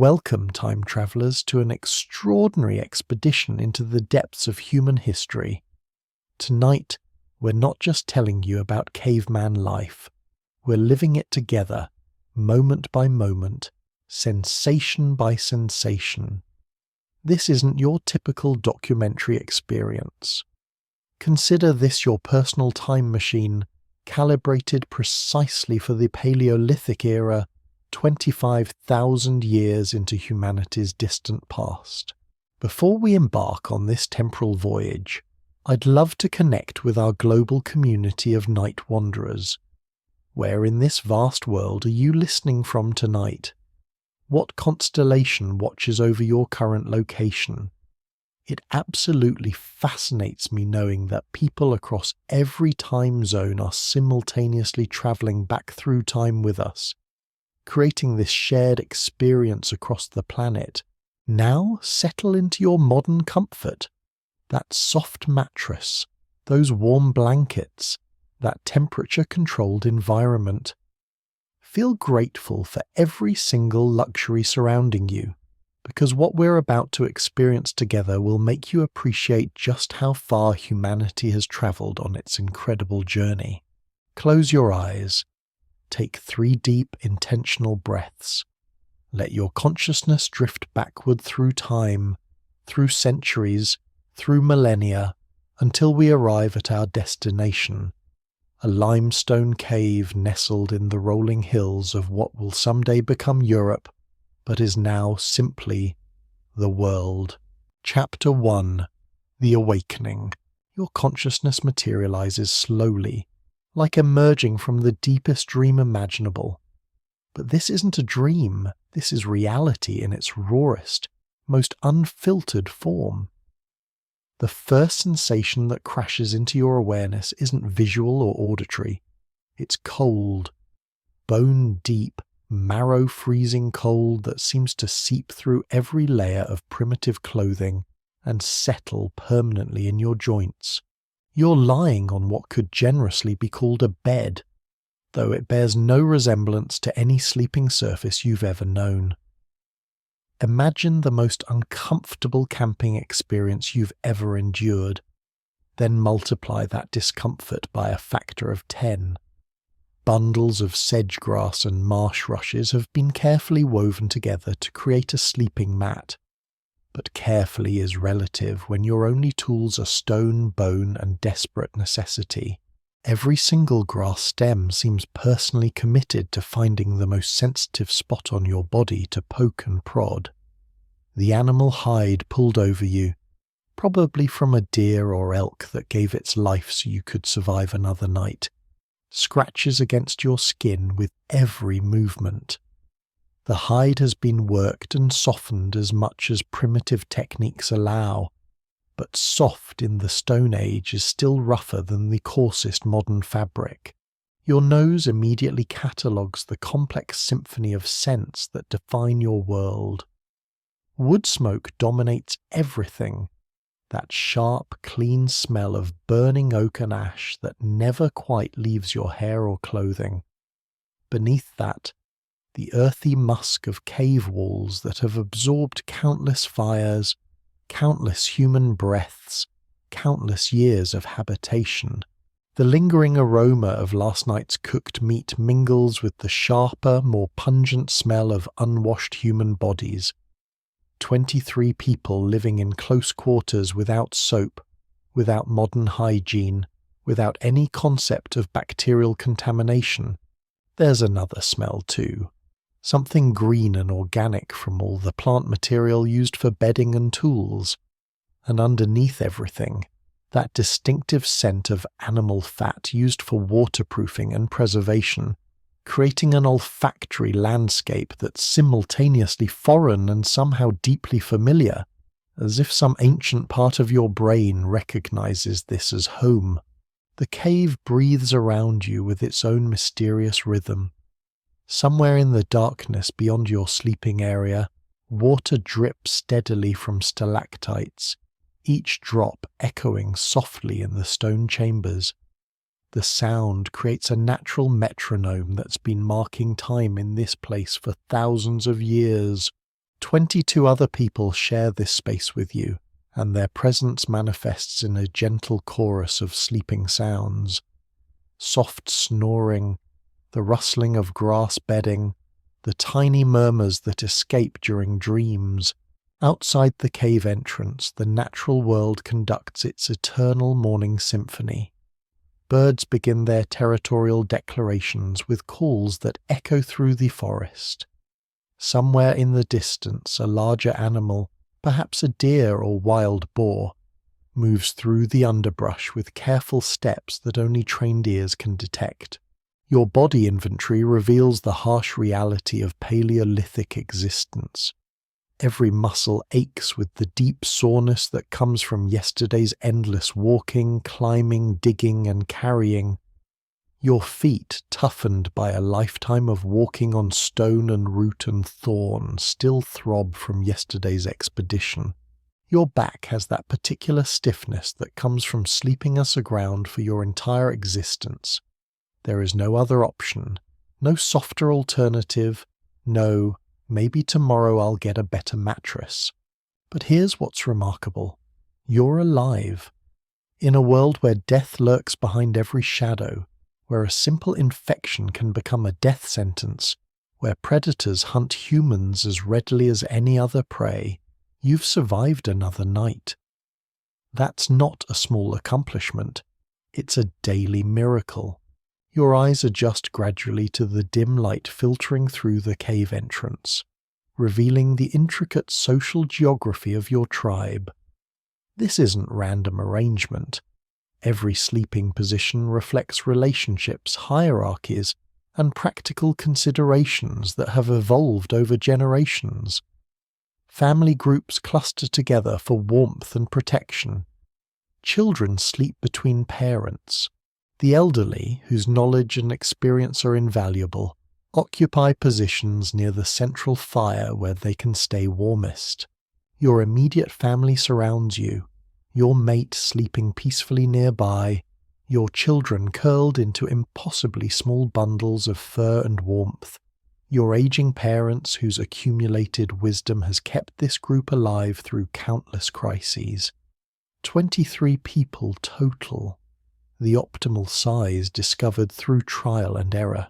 Welcome, time travellers, to an extraordinary expedition into the depths of human history. Tonight, we're not just telling you about caveman life, we're living it together, moment by moment, sensation by sensation. This isn't your typical documentary experience. Consider this your personal time machine, calibrated precisely for the Paleolithic era, 25,000 years into humanity's distant past. Before we embark on this temporal voyage, I'd love to connect with our global community of night wanderers. Where in this vast world are you listening from tonight? What constellation watches over your current location? It absolutely fascinates me knowing that people across every time zone are simultaneously travelling back through time with us, creating this shared experience across the planet. Now settle into your modern comfort. That soft mattress, those warm blankets, that temperature-controlled environment. Feel grateful for every single luxury surrounding you, because what we're about to experience together will make you appreciate just how far humanity has travelled on its incredible journey. Close your eyes. Take 3 deep, intentional breaths. Let your consciousness drift backward through time, through centuries, through millennia, until we arrive at our destination, a limestone cave nestled in the rolling hills of what will someday become Europe, but is now simply the world. Chapter 1. The Awakening. Your consciousness materializes slowly, like emerging from the deepest dream imaginable. But this isn't a dream, this is reality in its rawest, most unfiltered form. The first sensation that crashes into your awareness isn't visual or auditory. It's cold, bone-deep, marrow-freezing cold that seems to seep through every layer of primitive clothing and settle permanently in your joints. You're lying on what could generously be called a bed, though it bears no resemblance to any sleeping surface you've ever known. Imagine the most uncomfortable camping experience you've ever endured, then multiply that discomfort by a factor of 10. Bundles of sedge grass and marsh rushes have been carefully woven together to create a sleeping mat. But carefully is relative when your only tools are stone, bone, and desperate necessity. Every single grass stem seems personally committed to finding the most sensitive spot on your body to poke and prod. The animal hide pulled over you, probably from a deer or elk that gave its life so you could survive another night, scratches against your skin with every movement. The hide has been worked and softened as much as primitive techniques allow, but soft in the Stone Age is still rougher than the coarsest modern fabric. Your nose immediately catalogues the complex symphony of scents that define your world. Wood smoke dominates everything, that sharp, clean smell of burning oak and ash that never quite leaves your hair or clothing. Beneath that, the earthy musk of cave walls that have absorbed countless fires, countless human breaths, countless years of habitation. The lingering aroma of last night's cooked meat mingles with the sharper, more pungent smell of unwashed human bodies. 23 people living in close quarters without soap, without modern hygiene, without any concept of bacterial contamination. There's another smell too. Something green and organic from all the plant material used for bedding and tools. And underneath everything, that distinctive scent of animal fat used for waterproofing and preservation, creating an olfactory landscape that's simultaneously foreign and somehow deeply familiar, as if some ancient part of your brain recognizes this as home. The cave breathes around you with its own mysterious rhythm. Somewhere in the darkness beyond your sleeping area, water drips steadily from stalactites, each drop echoing softly in the stone chambers. The sound creates a natural metronome that's been marking time in this place for thousands of years. 22 other people share this space with you, and their presence manifests in a gentle chorus of sleeping sounds. Soft snoring, the rustling of grass bedding, the tiny murmurs that escape during dreams. Outside the cave entrance, the natural world conducts its eternal morning symphony. Birds begin their territorial declarations with calls that echo through the forest. Somewhere in the distance, a larger animal, perhaps a deer or wild boar, moves through the underbrush with careful steps that only trained ears can detect. Your body inventory reveals the harsh reality of Paleolithic existence. Every muscle aches with the deep soreness that comes from yesterday's endless walking, climbing, digging, and carrying. Your feet, toughened by a lifetime of walking on stone and root and thorn, still throb from yesterday's expedition. Your back has that particular stiffness that comes from sleeping us aground for your entire existence. There is no other option, no softer alternative, no, maybe tomorrow I'll get a better mattress. But here's what's remarkable. You're alive. In a world where death lurks behind every shadow, where a simple infection can become a death sentence, where predators hunt humans as readily as any other prey, you've survived another night. That's not a small accomplishment. It's a daily miracle. Your eyes adjust gradually to the dim light filtering through the cave entrance, revealing the intricate social geography of your tribe. This isn't random arrangement. Every sleeping position reflects relationships, hierarchies, and practical considerations that have evolved over generations. Family groups cluster together for warmth and protection. Children sleep between parents. The elderly, whose knowledge and experience are invaluable, occupy positions near the central fire where they can stay warmest. Your immediate family surrounds you, your mate sleeping peacefully nearby, your children curled into impossibly small bundles of fur and warmth, your aging parents whose accumulated wisdom has kept this group alive through countless crises. 23 people total, the optimal size discovered through trial and error.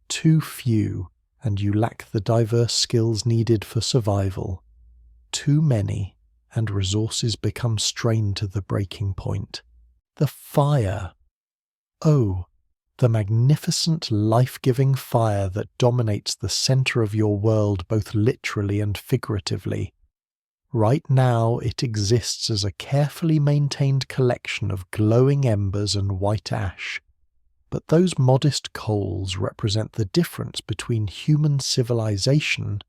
Too few, and you lack the diverse skills needed for survival. Too many, and resources become strained to the breaking point. The fire. Oh, the magnificent life-giving fire that dominates the center of your world both literally and figuratively. Right now it exists as a carefully maintained collection of glowing embers and white ash. But those modest coals represent the difference between human civilization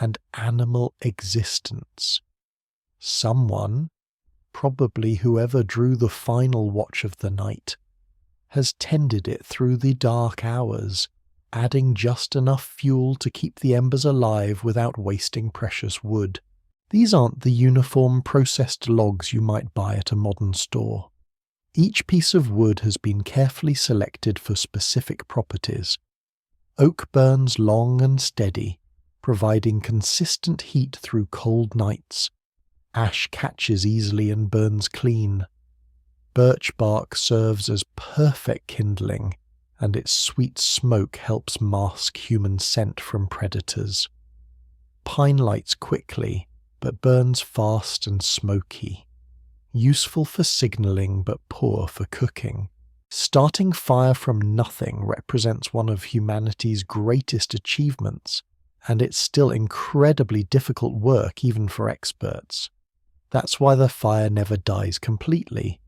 and animal existence. Someone, probably whoever drew the final watch of the night, has tended it through the dark hours, adding just enough fuel to keep the embers alive without wasting precious wood. These aren't the uniform processed logs you might buy at a modern store. Each piece of wood has been carefully selected for specific properties. Oak burns long and steady, providing consistent heat through cold nights. Ash catches easily and burns clean. Birch bark serves as perfect kindling, and its sweet smoke helps mask human scent from predators. Pine lights quickly, but burns fast and smoky. Useful for signaling but poor for cooking. Starting fire from nothing represents one of humanity's greatest achievements, and it's still incredibly difficult work even for experts. That's why the fire never dies completely.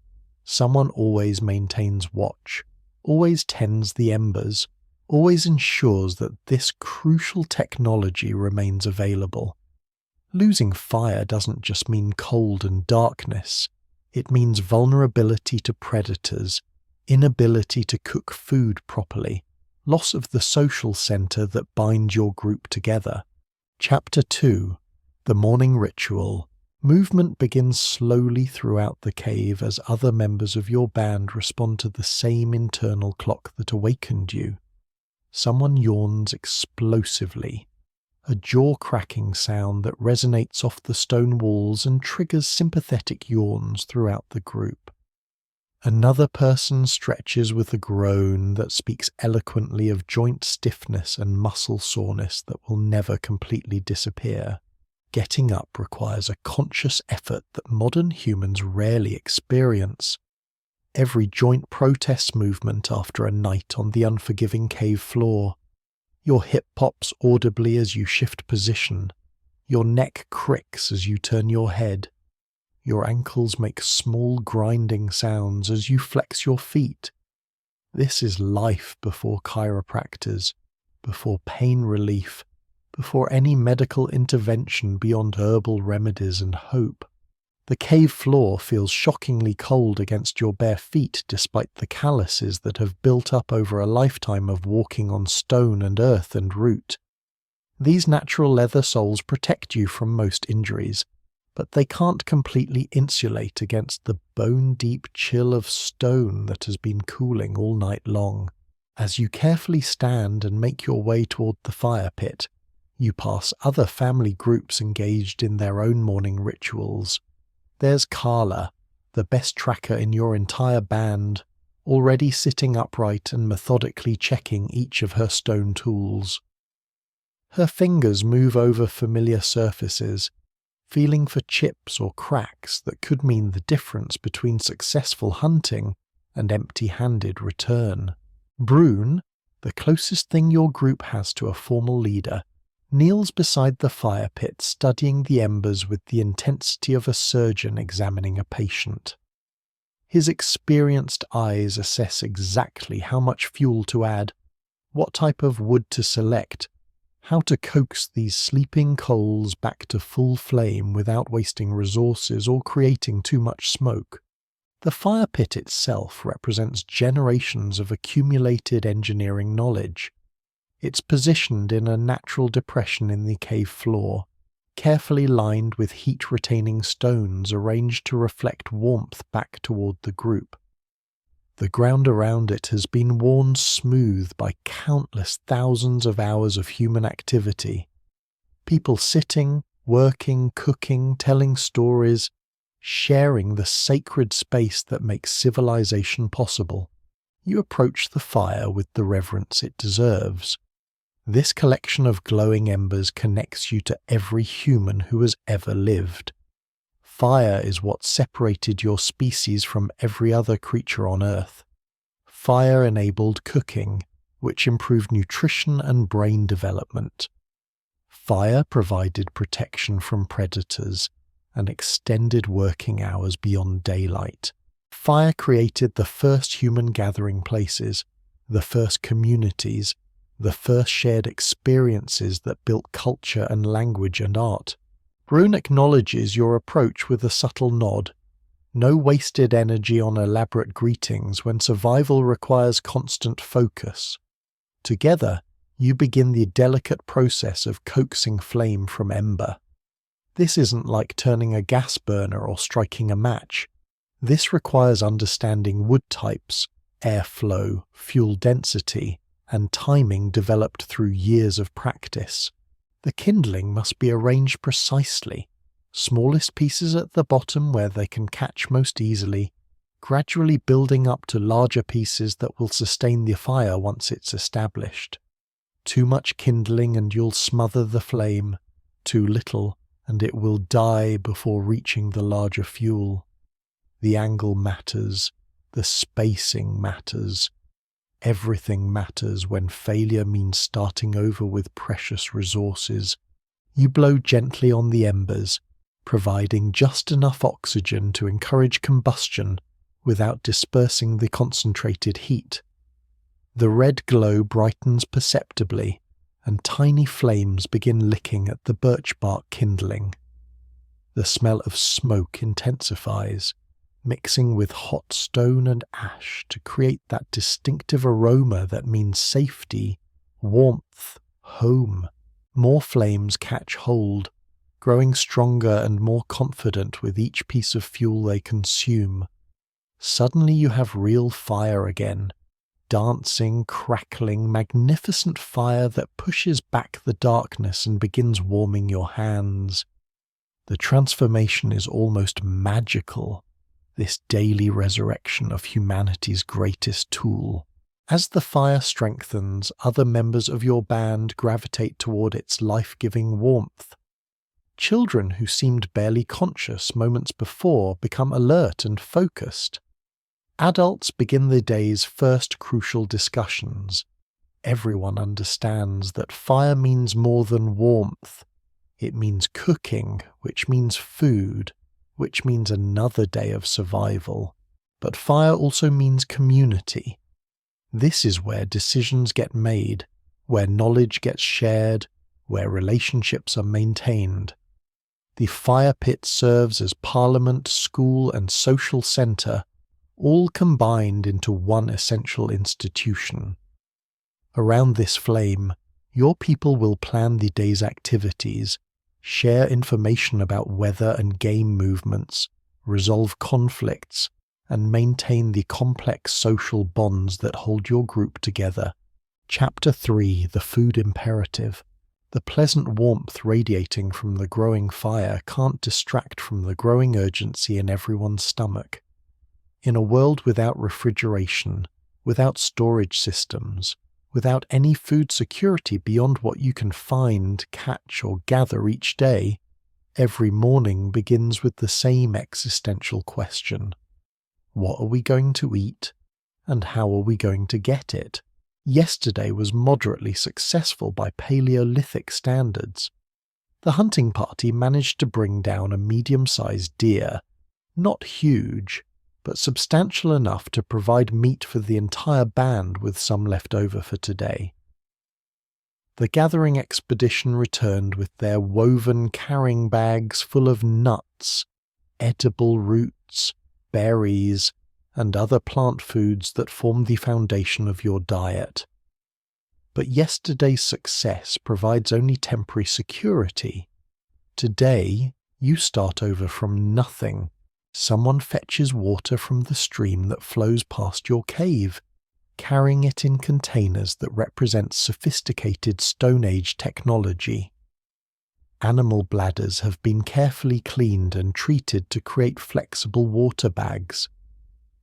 Someone always maintains watch, always tends the embers, always ensures that this crucial technology remains available. Losing fire doesn't just mean cold and darkness. It means vulnerability to predators, inability to cook food properly, loss of the social center that binds your group together. Chapter 2. The Morning Ritual. Movement begins slowly throughout the cave as other members of your band respond to the same internal clock that awakened you. Someone yawns explosively. a jaw-cracking sound that resonates off the stone walls and triggers sympathetic yawns throughout the group. Another person stretches with a groan that speaks eloquently of joint stiffness and muscle soreness that will never completely disappear. Getting up requires a conscious effort that modern humans rarely experience. Every joint protests movement after a night on the unforgiving cave floor. Your hip pops audibly as you shift position. Your neck cricks as you turn your head. Your ankles make small grinding sounds as you flex your feet. This is life before chiropractors, before pain relief, before any medical intervention beyond herbal remedies and hope. The cave floor feels shockingly cold against your bare feet despite the calluses that have built up over a lifetime of walking on stone and earth and root. These natural leather soles protect you from most injuries, but they can't completely insulate against the bone-deep chill of stone that has been cooling all night long. As you carefully stand and make your way toward the fire pit, you pass other family groups engaged in their own morning rituals. There's Carla, the best tracker in your entire band, already sitting upright and methodically checking each of her stone tools. Her fingers move over familiar surfaces, feeling for chips or cracks that could mean the difference between successful hunting and empty-handed return. Brune, the closest thing your group has to a formal leader, kneels beside the fire pit studying the embers with the intensity of a surgeon examining a patient. His experienced eyes assess exactly how much fuel to add, what type of wood to select, how to coax these sleeping coals back to full flame without wasting resources or creating too much smoke. The fire pit itself represents generations of accumulated engineering knowledge. It's positioned in a natural depression in the cave floor, carefully lined with heat-retaining stones arranged to reflect warmth back toward the group. The ground around it has been worn smooth by countless thousands of hours of human activity. People sitting, working, cooking, telling stories, sharing the sacred space that makes civilization possible. You approach the fire with the reverence it deserves. This collection of glowing embers connects you to every human who has ever lived. Fire is what separated your species from every other creature on Earth. Fire enabled cooking, which improved nutrition and brain development. Fire provided protection from predators and extended working hours beyond daylight. Fire created the first human gathering places, the first communities, the first shared experiences that built culture and language and art. Brune acknowledges your approach with a subtle nod. No wasted energy on elaborate greetings when survival requires constant focus. Together, you begin the delicate process of coaxing flame from ember. This isn't like turning a gas burner or striking a match. This requires understanding wood types, airflow, fuel density, and timing developed through years of practice. The kindling must be arranged precisely, smallest pieces at the bottom where they can catch most easily, gradually building up to larger pieces that will sustain the fire once it's established. Too much kindling and you'll smother the flame, too little and it will die before reaching the larger fuel. The angle matters, the spacing matters. Everything matters when failure means starting over with precious resources. You blow gently on the embers, providing just enough oxygen to encourage combustion without dispersing the concentrated heat. The red glow brightens perceptibly, and tiny flames begin licking at the birch bark kindling. The smell of smoke intensifies, mixing with hot stone and ash to create that distinctive aroma that means safety, warmth, home. More flames catch hold, growing stronger and more confident with each piece of fuel they consume. Suddenly you have real fire again, dancing, crackling, magnificent fire that pushes back the darkness and begins warming your hands. The transformation is almost magical, this daily resurrection of humanity's greatest tool. As the fire strengthens, other members of your band gravitate toward its life-giving warmth. Children who seemed barely conscious moments before become alert and focused. Adults begin the day's first crucial discussions. Everyone understands that fire means more than warmth. It means cooking, which means food, which means another day of survival. But fire also means community. This is where decisions get made, where knowledge gets shared, where relationships are maintained. The fire pit serves as parliament, school, and social centre, all combined into one essential institution. Around this flame, your people will plan the day's activities, share information about weather and game movements, resolve conflicts, and maintain the complex social bonds that hold your group together. Chapter 3: The Food Imperative. The pleasant warmth radiating from the growing fire can't distract from the growing urgency in everyone's stomach. In a world without refrigeration, without storage systems, without any food security beyond what you can find, catch, or gather each day, every morning begins with the same existential question. What are we going to eat, and how are we going to get it? Yesterday was moderately successful by Paleolithic standards. The hunting party managed to bring down a medium-sized deer, not huge, but substantial enough to provide meat for the entire band with some left over for today. The gathering expedition returned with their woven carrying bags full of nuts, edible roots, berries, and other plant foods that form the foundation of your diet. But yesterday's success provides only temporary security. Today, you start over from nothing. Someone fetches water from the stream that flows past your cave, carrying it in containers that represent sophisticated Stone Age technology. Animal bladders have been carefully cleaned and treated to create flexible water bags.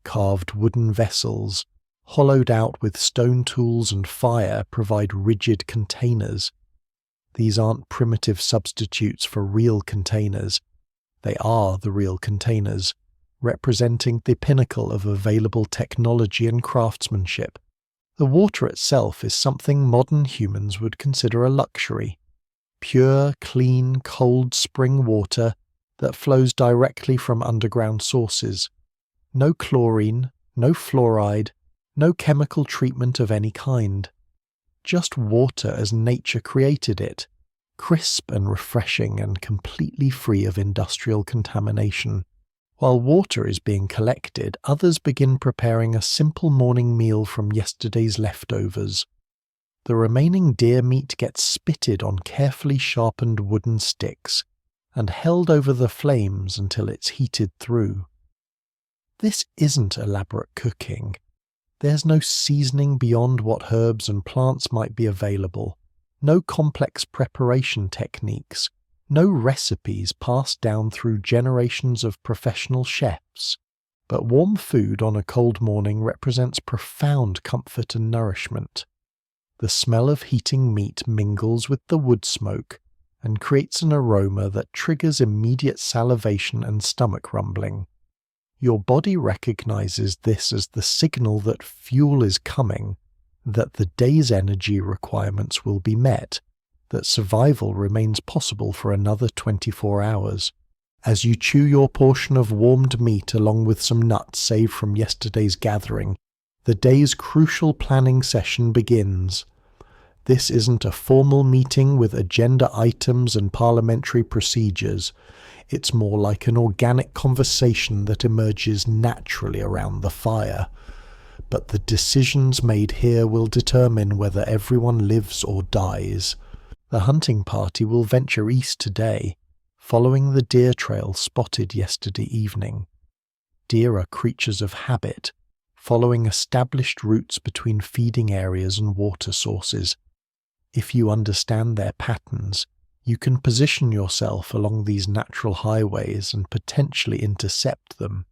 Carved wooden vessels, hollowed out with stone tools and fire, provide rigid containers. These aren't primitive substitutes for real containers. They are the real containers, representing the pinnacle of available technology and craftsmanship. The water itself is something modern humans would consider a luxury. Pure, clean, cold spring water that flows directly from underground sources. No chlorine, no fluoride, no chemical treatment of any kind. Just water as nature created it, crisp and refreshing and completely free of industrial contamination. While water is being collected, others begin preparing a simple morning meal from yesterday's leftovers. The remaining deer meat gets spitted on carefully sharpened wooden sticks and held over the flames until it's heated through. This isn't elaborate cooking. There's no seasoning beyond what herbs and plants might be available, no complex preparation techniques, no recipes passed down through generations of professional chefs. But warm food on a cold morning represents profound comfort and nourishment. The smell of heating meat mingles with the wood smoke and creates an aroma that triggers immediate salivation and stomach rumbling. Your body recognizes this as the signal that fuel is coming, that the day's energy requirements will be met, that survival remains possible for another 24 hours. As you chew your portion of warmed meat along with some nuts saved from yesterday's gathering, the day's crucial planning session begins. This isn't a formal meeting with agenda items and parliamentary procedures. It's more like an organic conversation that emerges naturally around the fire. But the decisions made here will determine whether everyone lives or dies. The hunting party will venture east today, following the deer trail spotted yesterday evening. Deer are creatures of habit, following established routes between feeding areas and water sources. If you understand their patterns, you can position yourself along these natural highways and potentially intercept them.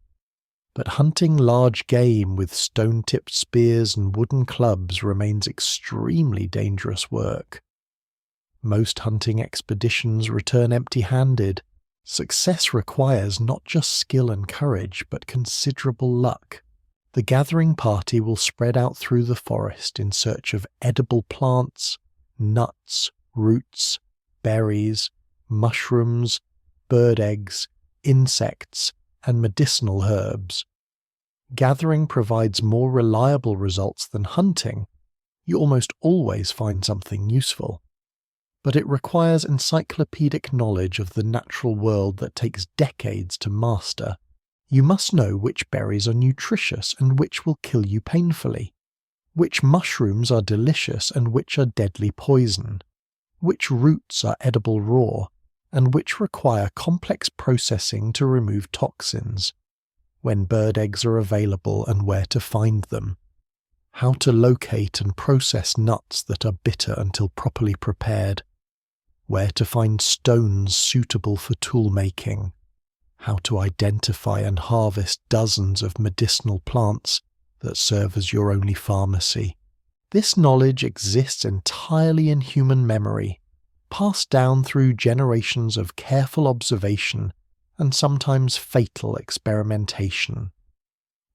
But hunting large game with stone-tipped spears and wooden clubs remains extremely dangerous work. Most hunting expeditions return empty-handed. Success requires not just skill and courage, but considerable luck. The gathering party will spread out through the forest in search of edible plants, nuts, roots, berries, mushrooms, bird eggs, insects, and medicinal herbs. Gathering provides more reliable results than hunting. You almost always find something useful. But it requires encyclopedic knowledge of the natural world that takes decades to master. You must know which berries are nutritious and which will kill you painfully, which mushrooms are delicious and which are deadly poison, which roots are edible raw, and which require complex processing to remove toxins, when bird eggs are available and where to find them, how to locate and process nuts that are bitter until properly prepared, where to find stones suitable for tool making, how to identify and harvest dozens of medicinal plants that serve as your only pharmacy. This knowledge exists entirely in human memory, passed down through generations of careful observation and sometimes fatal experimentation.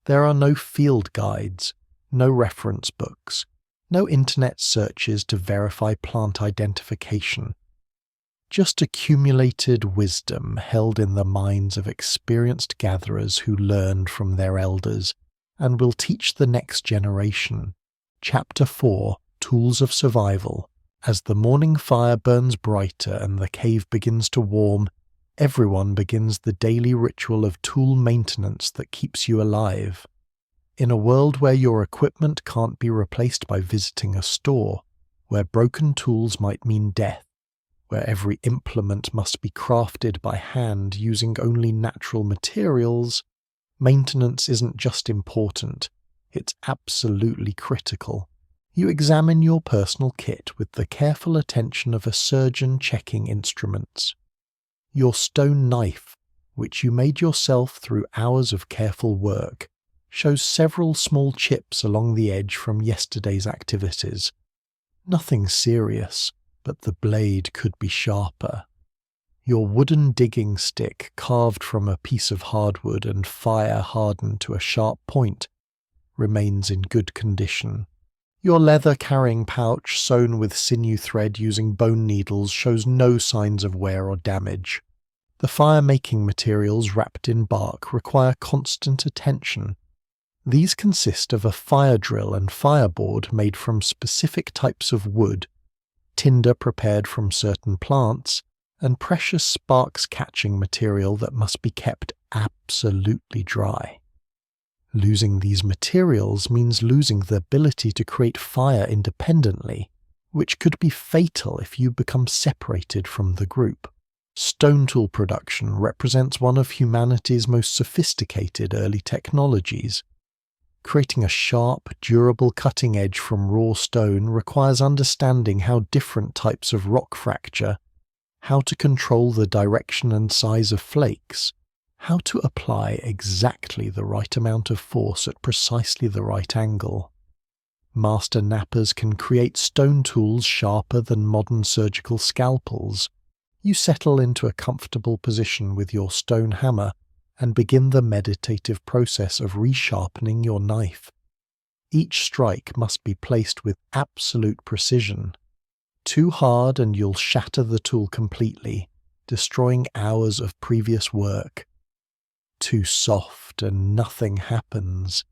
There are no field guides, no reference books, no internet searches to verify plant identification. Just accumulated wisdom held in the minds of experienced gatherers who learned from their elders and will teach the next generation. Chapter 4, Tools of Survival. As the morning fire burns brighter and the cave begins to warm, everyone begins the daily ritual of tool maintenance that keeps you alive. In a world where your equipment can't be replaced by visiting a store, where broken tools might mean death, where every implement must be crafted by hand using only natural materials, maintenance isn't just important, it's absolutely critical. You examine your personal kit with the careful attention of a surgeon checking instruments. Your stone knife, which you made yourself through hours of careful work, shows several small chips along the edge from yesterday's activities. Nothing serious, but the blade could be sharper. Your wooden digging stick, carved from a piece of hardwood and fire-hardened to a sharp point, remains in good condition. Your leather carrying pouch, sewn with sinew thread using bone needles, shows no signs of wear or damage. The fire-making materials wrapped in bark require constant attention. These consist of a fire drill and fireboard made from specific types of wood, tinder prepared from certain plants, and precious sparks-catching material that must be kept absolutely dry. Losing these materials means losing the ability to create fire independently, which could be fatal if you become separated from the group. Stone tool production represents one of humanity's most sophisticated early technologies. Creating a sharp, durable cutting edge from raw stone requires understanding how different types of rock fracture, how to control the direction and size of flakes, how to apply exactly the right amount of force at precisely the right angle. Master knappers can create stone tools sharper than modern surgical scalpels. You settle into a comfortable position with your stone hammer and begin the meditative process of resharpening your knife. Each strike must be placed with absolute precision. Too hard and you'll shatter the tool completely, destroying hours of previous work. Too soft and nothing happens.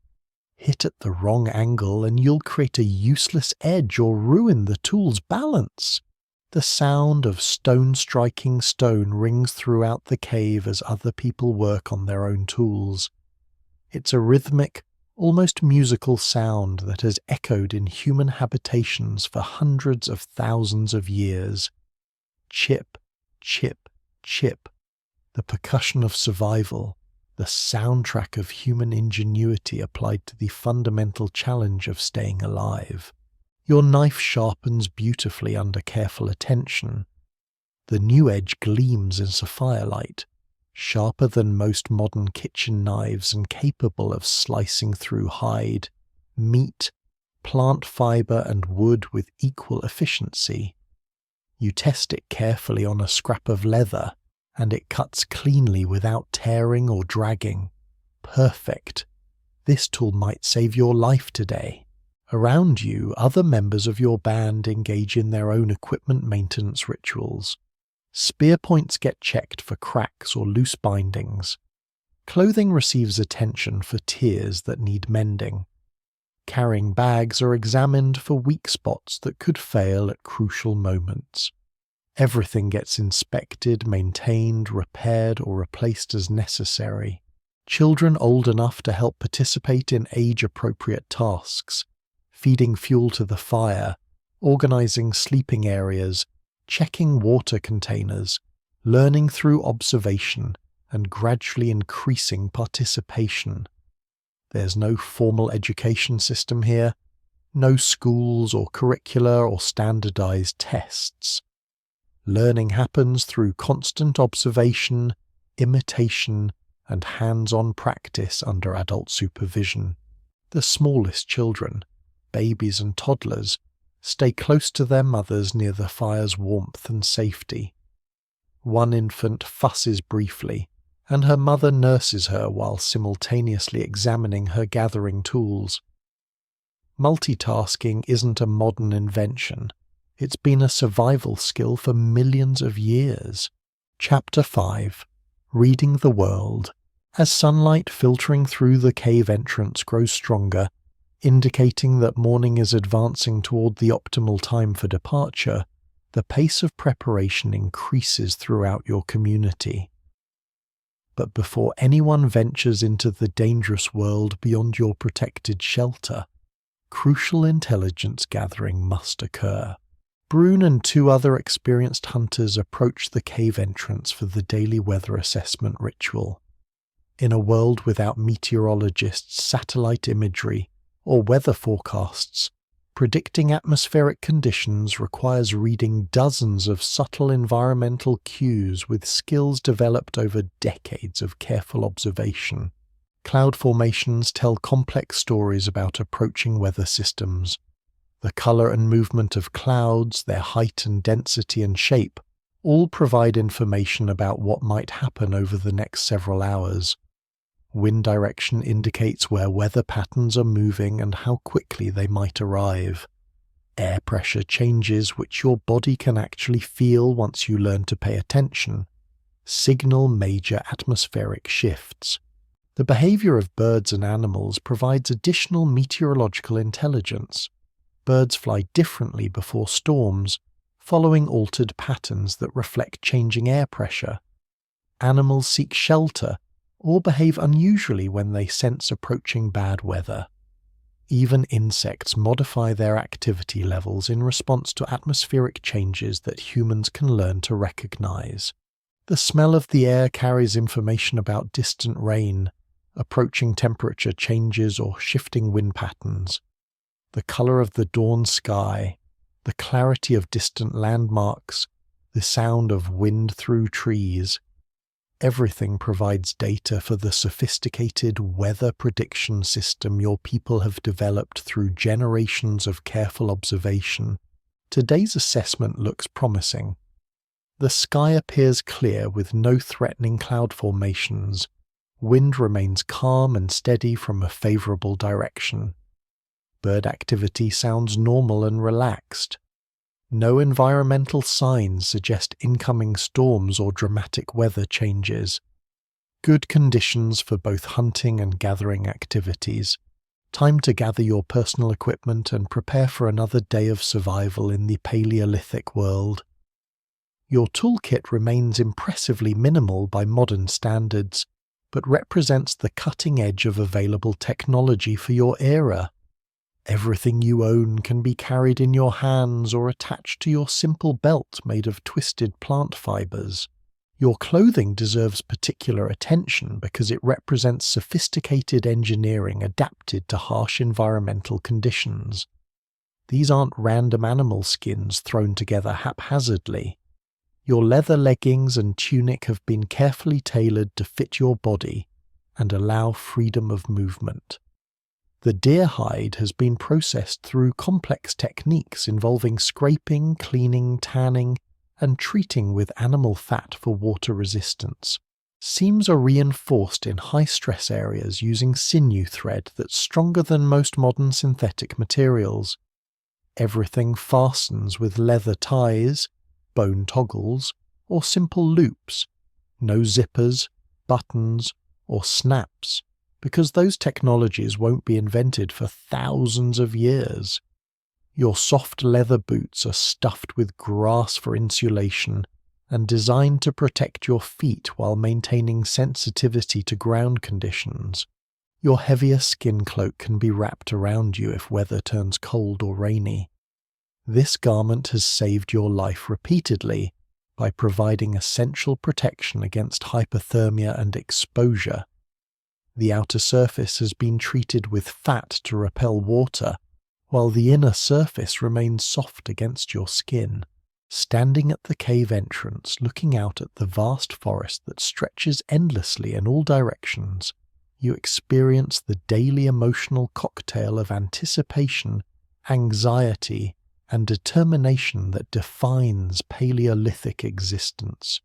Hit at the wrong angle and you'll create a useless edge or ruin the tool's balance. The sound of stone striking stone rings throughout the cave as other people work on their own tools. It's a rhythmic, almost musical sound that has echoed in human habitations for hundreds of thousands of years. Chip, chip, chip. The percussion of survival, the soundtrack of human ingenuity applied to the fundamental challenge of staying alive. Your knife sharpens beautifully under careful attention. The new edge gleams in sapphire light, sharper than most modern kitchen knives and capable of slicing through hide, meat, plant fiber, and wood with equal efficiency. You test it carefully on a scrap of leather, and it cuts cleanly without tearing or dragging. Perfect. This tool might save your life today. Around you, other members of your band engage in their own equipment maintenance rituals. Spear points get checked for cracks or loose bindings. Clothing receives attention for tears that need mending. Carrying bags are examined for weak spots that could fail at crucial moments. Everything gets inspected, maintained, repaired, or replaced as necessary. Children old enough to help participate in age-appropriate tasks, feeding fuel to the fire, organizing sleeping areas, checking water containers, learning through observation, and gradually increasing participation. There's no formal education system here, no schools or curricula or standardized tests. Learning happens through constant observation, imitation, and hands-on practice under adult supervision. The smallest children, babies and toddlers, stay close to their mothers near the fire's warmth and safety. One infant fusses briefly, and her mother nurses her while simultaneously examining her gathering tools. Multitasking isn't a modern invention. It's been a survival skill for millions of years. Chapter 5. Reading the World. As sunlight filtering through the cave entrance grows stronger, indicating that morning is advancing toward the optimal time for departure, the pace of preparation increases throughout your community. But before anyone ventures into the dangerous world beyond your protected shelter, crucial intelligence gathering must occur. Brune and 2 other experienced hunters approach the cave entrance for the daily weather assessment ritual. In a world without meteorologists, satellite imagery, or weather forecasts, predicting atmospheric conditions requires reading dozens of subtle environmental cues with skills developed over decades of careful observation. Cloud formations tell complex stories about approaching weather systems. The color and movement of clouds, their height and density and shape, all provide information about what might happen over the next several hours. Wind direction indicates where weather patterns are moving and how quickly they might arrive. Air pressure changes, which your body can actually feel once you learn to pay attention, signal major atmospheric shifts. The behavior of birds and animals provides additional meteorological intelligence. Birds fly differently before storms, following altered patterns that reflect changing air pressure. Animals seek shelter or behave unusually when they sense approaching bad weather. Even insects modify their activity levels in response to atmospheric changes that humans can learn to recognize. The smell of the air carries information about distant rain, approaching temperature changes, or shifting wind patterns. The color of the dawn sky, the clarity of distant landmarks, the sound of wind through trees. Everything provides data for the sophisticated weather prediction system your people have developed through generations of careful observation. Today's assessment looks promising. The sky appears clear with no threatening cloud formations. Wind remains calm and steady from a favorable direction. Bird activity sounds normal and relaxed. No environmental signs suggest incoming storms or dramatic weather changes. Good conditions for both hunting and gathering activities. Time to gather your personal equipment and prepare for another day of survival in the Paleolithic world. Your toolkit remains impressively minimal by modern standards, but represents the cutting edge of available technology for your era. Everything you own can be carried in your hands or attached to your simple belt made of twisted plant fibers. Your clothing deserves particular attention because it represents sophisticated engineering adapted to harsh environmental conditions. These aren't random animal skins thrown together haphazardly. Your leather leggings and tunic have been carefully tailored to fit your body and allow freedom of movement. The deer hide has been processed through complex techniques involving scraping, cleaning, tanning, and treating with animal fat for water resistance. Seams are reinforced in high-stress areas using sinew thread that's stronger than most modern synthetic materials. Everything fastens with leather ties, bone toggles, or simple loops. No zippers, buttons, or snaps, because those technologies won't be invented for thousands of years. Your soft leather boots are stuffed with grass for insulation and designed to protect your feet while maintaining sensitivity to ground conditions. Your heavier skin cloak can be wrapped around you if weather turns cold or rainy. This garment has saved your life repeatedly by providing essential protection against hypothermia and exposure. The outer surface has been treated with fat to repel water, while the inner surface remains soft against your skin. Standing at the cave entrance, looking out at the vast forest that stretches endlessly in all directions, you experience the daily emotional cocktail of anticipation, anxiety, and determination that defines Paleolithic existence.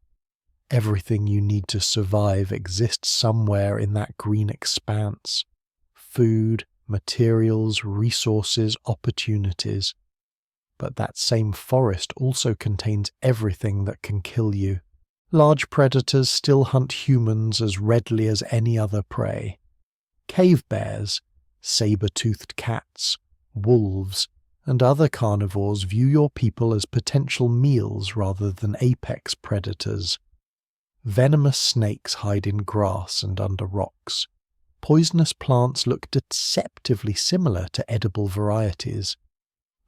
Everything you need to survive exists somewhere in that green expanse. Food, materials, resources, opportunities. But that same forest also contains everything that can kill you. Large predators still hunt humans as readily as any other prey. Cave bears, saber-toothed cats, wolves, and other carnivores view your people as potential meals rather than apex predators. Venomous snakes hide in grass and under rocks. Poisonous plants look deceptively similar to edible varieties.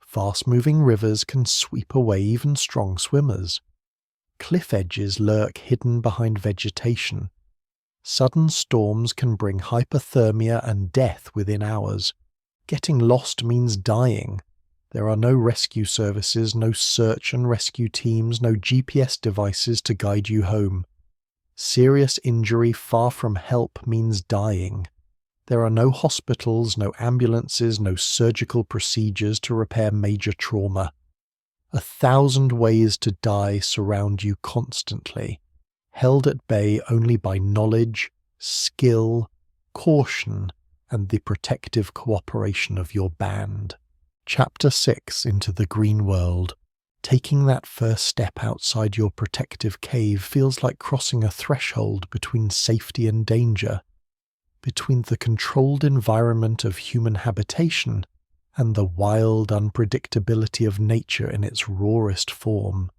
Fast-moving rivers can sweep away even strong swimmers. Cliff edges lurk hidden behind vegetation. Sudden storms can bring hypothermia and death within hours. Getting lost means dying. There are no rescue services, no search and rescue teams, no GPS devices to guide you home. Serious injury far from help means dying. There are no hospitals, no ambulances, no surgical procedures to repair major trauma. 1,000 ways to die surround you constantly, held at bay only by knowledge, skill, caution, and the protective cooperation of your band. Chapter 6 Into the Green World. Taking that first step outside your protective cave feels like crossing a threshold between safety and danger, between the controlled environment of human habitation and the wild unpredictability of nature in its rawest form.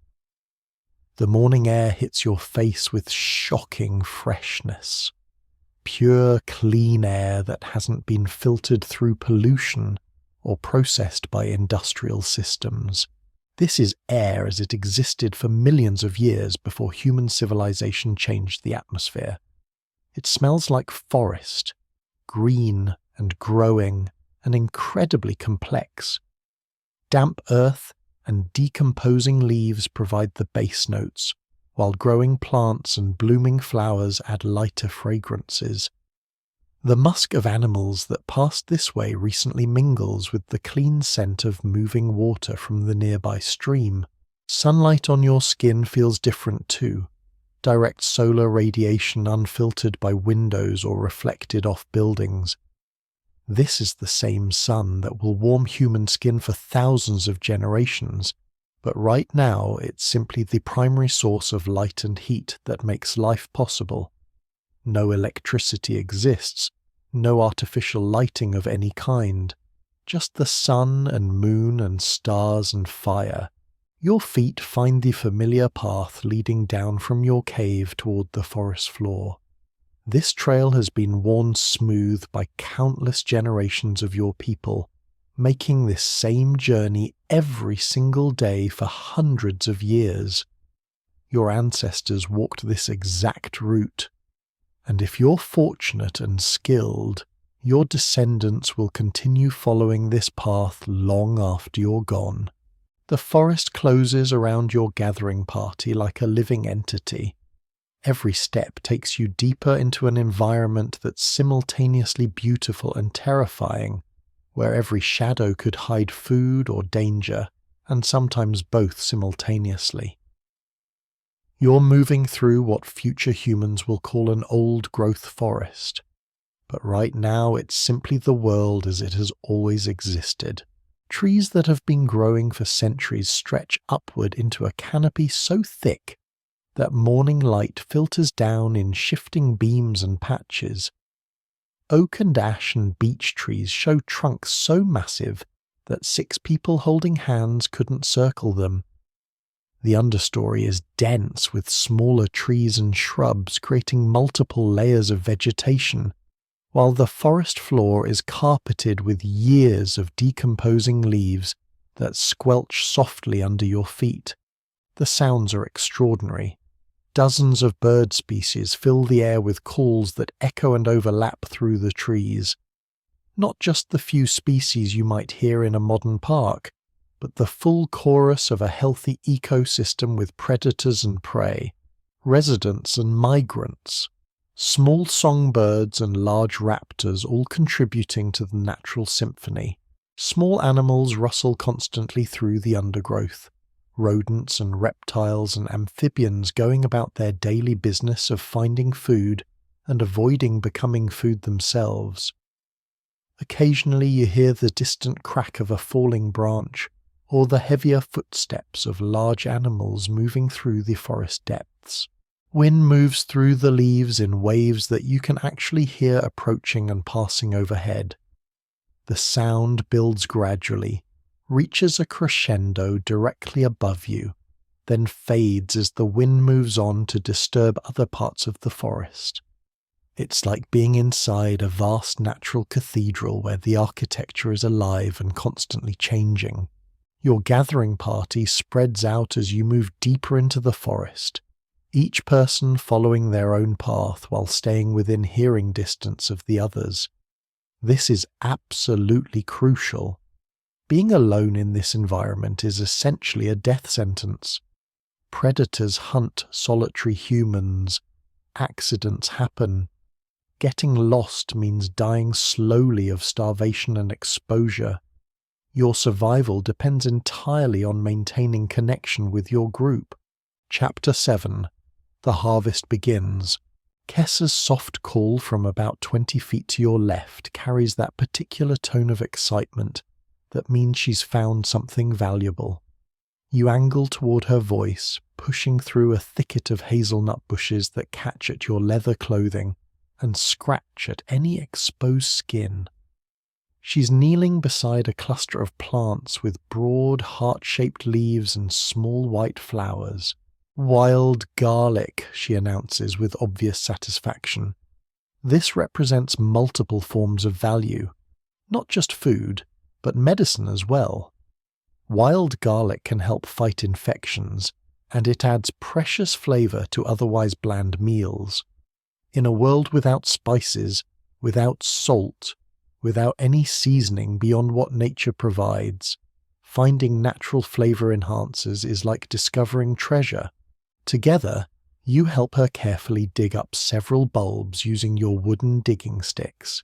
The morning air hits your face with shocking freshness. Pure, clean air that hasn't been filtered through pollution or processed by industrial systems. This is air as it existed for millions of years before human civilization changed the atmosphere. It smells like forest, green and growing and incredibly complex. Damp earth and decomposing leaves provide the base notes, while growing plants and blooming flowers add lighter fragrances. The musk of animals that passed this way recently mingles with the clean scent of moving water from the nearby stream. Sunlight on your skin feels different too. Direct solar radiation unfiltered by windows or reflected off buildings. This is the same sun that will warm human skin for thousands of generations, but right now it's simply the primary source of light and heat that makes life possible. No electricity exists, no artificial lighting of any kind, just the sun and moon and stars and fire. Your feet find the familiar path leading down from your cave toward the forest floor. This trail has been worn smooth by countless generations of your people, making this same journey every single day for hundreds of years. Your ancestors walked this exact route, and if you're fortunate and skilled, your descendants will continue following this path long after you're gone. The forest closes around your gathering party like a living entity. Every step takes you deeper into an environment that's simultaneously beautiful and terrifying, where every shadow could hide food or danger, and sometimes both simultaneously. You're moving through what future humans will call an old-growth forest, but right now it's simply the world as it has always existed. Trees that have been growing for centuries stretch upward into a canopy so thick that morning light filters down in shifting beams and patches. Oak and ash and beech trees show trunks so massive that 6 people holding hands couldn't circle them. The understory is dense with smaller trees and shrubs creating multiple layers of vegetation, while the forest floor is carpeted with years of decomposing leaves that squelch softly under your feet. The sounds are extraordinary. Dozens of bird species fill the air with calls that echo and overlap through the trees. Not just the few species you might hear in a modern park, but the full chorus of a healthy ecosystem with predators and prey, residents and migrants, small songbirds and large raptors all contributing to the natural symphony. Small animals rustle constantly through the undergrowth. Rodents and reptiles and amphibians going about their daily business of finding food and avoiding becoming food themselves. Occasionally you hear the distant crack of a falling branch or the heavier footsteps of large animals moving through the forest depths. Wind moves through the leaves in waves that you can actually hear approaching and passing overhead. The sound builds gradually, reaches a crescendo directly above you, then fades as the wind moves on to disturb other parts of the forest. It's like being inside a vast natural cathedral where the architecture is alive and constantly changing. Your gathering party spreads out as you move deeper into the forest, each person following their own path while staying within hearing distance of the others. This is absolutely crucial. Being alone in this environment is essentially a death sentence. Predators hunt solitary humans. Accidents happen. Getting lost means dying slowly of starvation and exposure. Your survival depends entirely on maintaining connection with your group. Chapter 7. The Harvest Begins. Kessa's soft call from about 20 feet to your left carries that particular tone of excitement that means she's found something valuable. You angle toward her voice, pushing through a thicket of hazelnut bushes that catch at your leather clothing and scratch at any exposed skin. She's kneeling beside a cluster of plants with broad, heart-shaped leaves and small white flowers. Wild garlic, she announces with obvious satisfaction. This represents multiple forms of value, not just food, but medicine as well. Wild garlic can help fight infections, and it adds precious flavor to otherwise bland meals. In a world without spices, without salt, without any seasoning beyond what nature provides, finding natural flavor enhancers is like discovering treasure. Together, you help her carefully dig up several bulbs using your wooden digging sticks.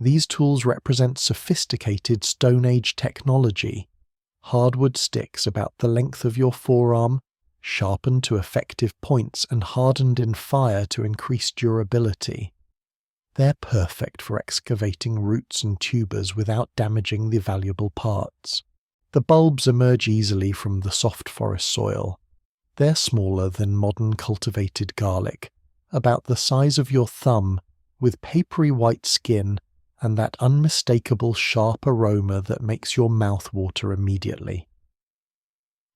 These tools represent sophisticated Stone Age technology. Hardwood sticks about the length of your forearm, sharpened to effective points and hardened in fire to increase durability. They're perfect for excavating roots and tubers without damaging the valuable parts. The bulbs emerge easily from the soft forest soil. They're smaller than modern cultivated garlic, about the size of your thumb, with papery white skin and that unmistakable sharp aroma that makes your mouth water immediately.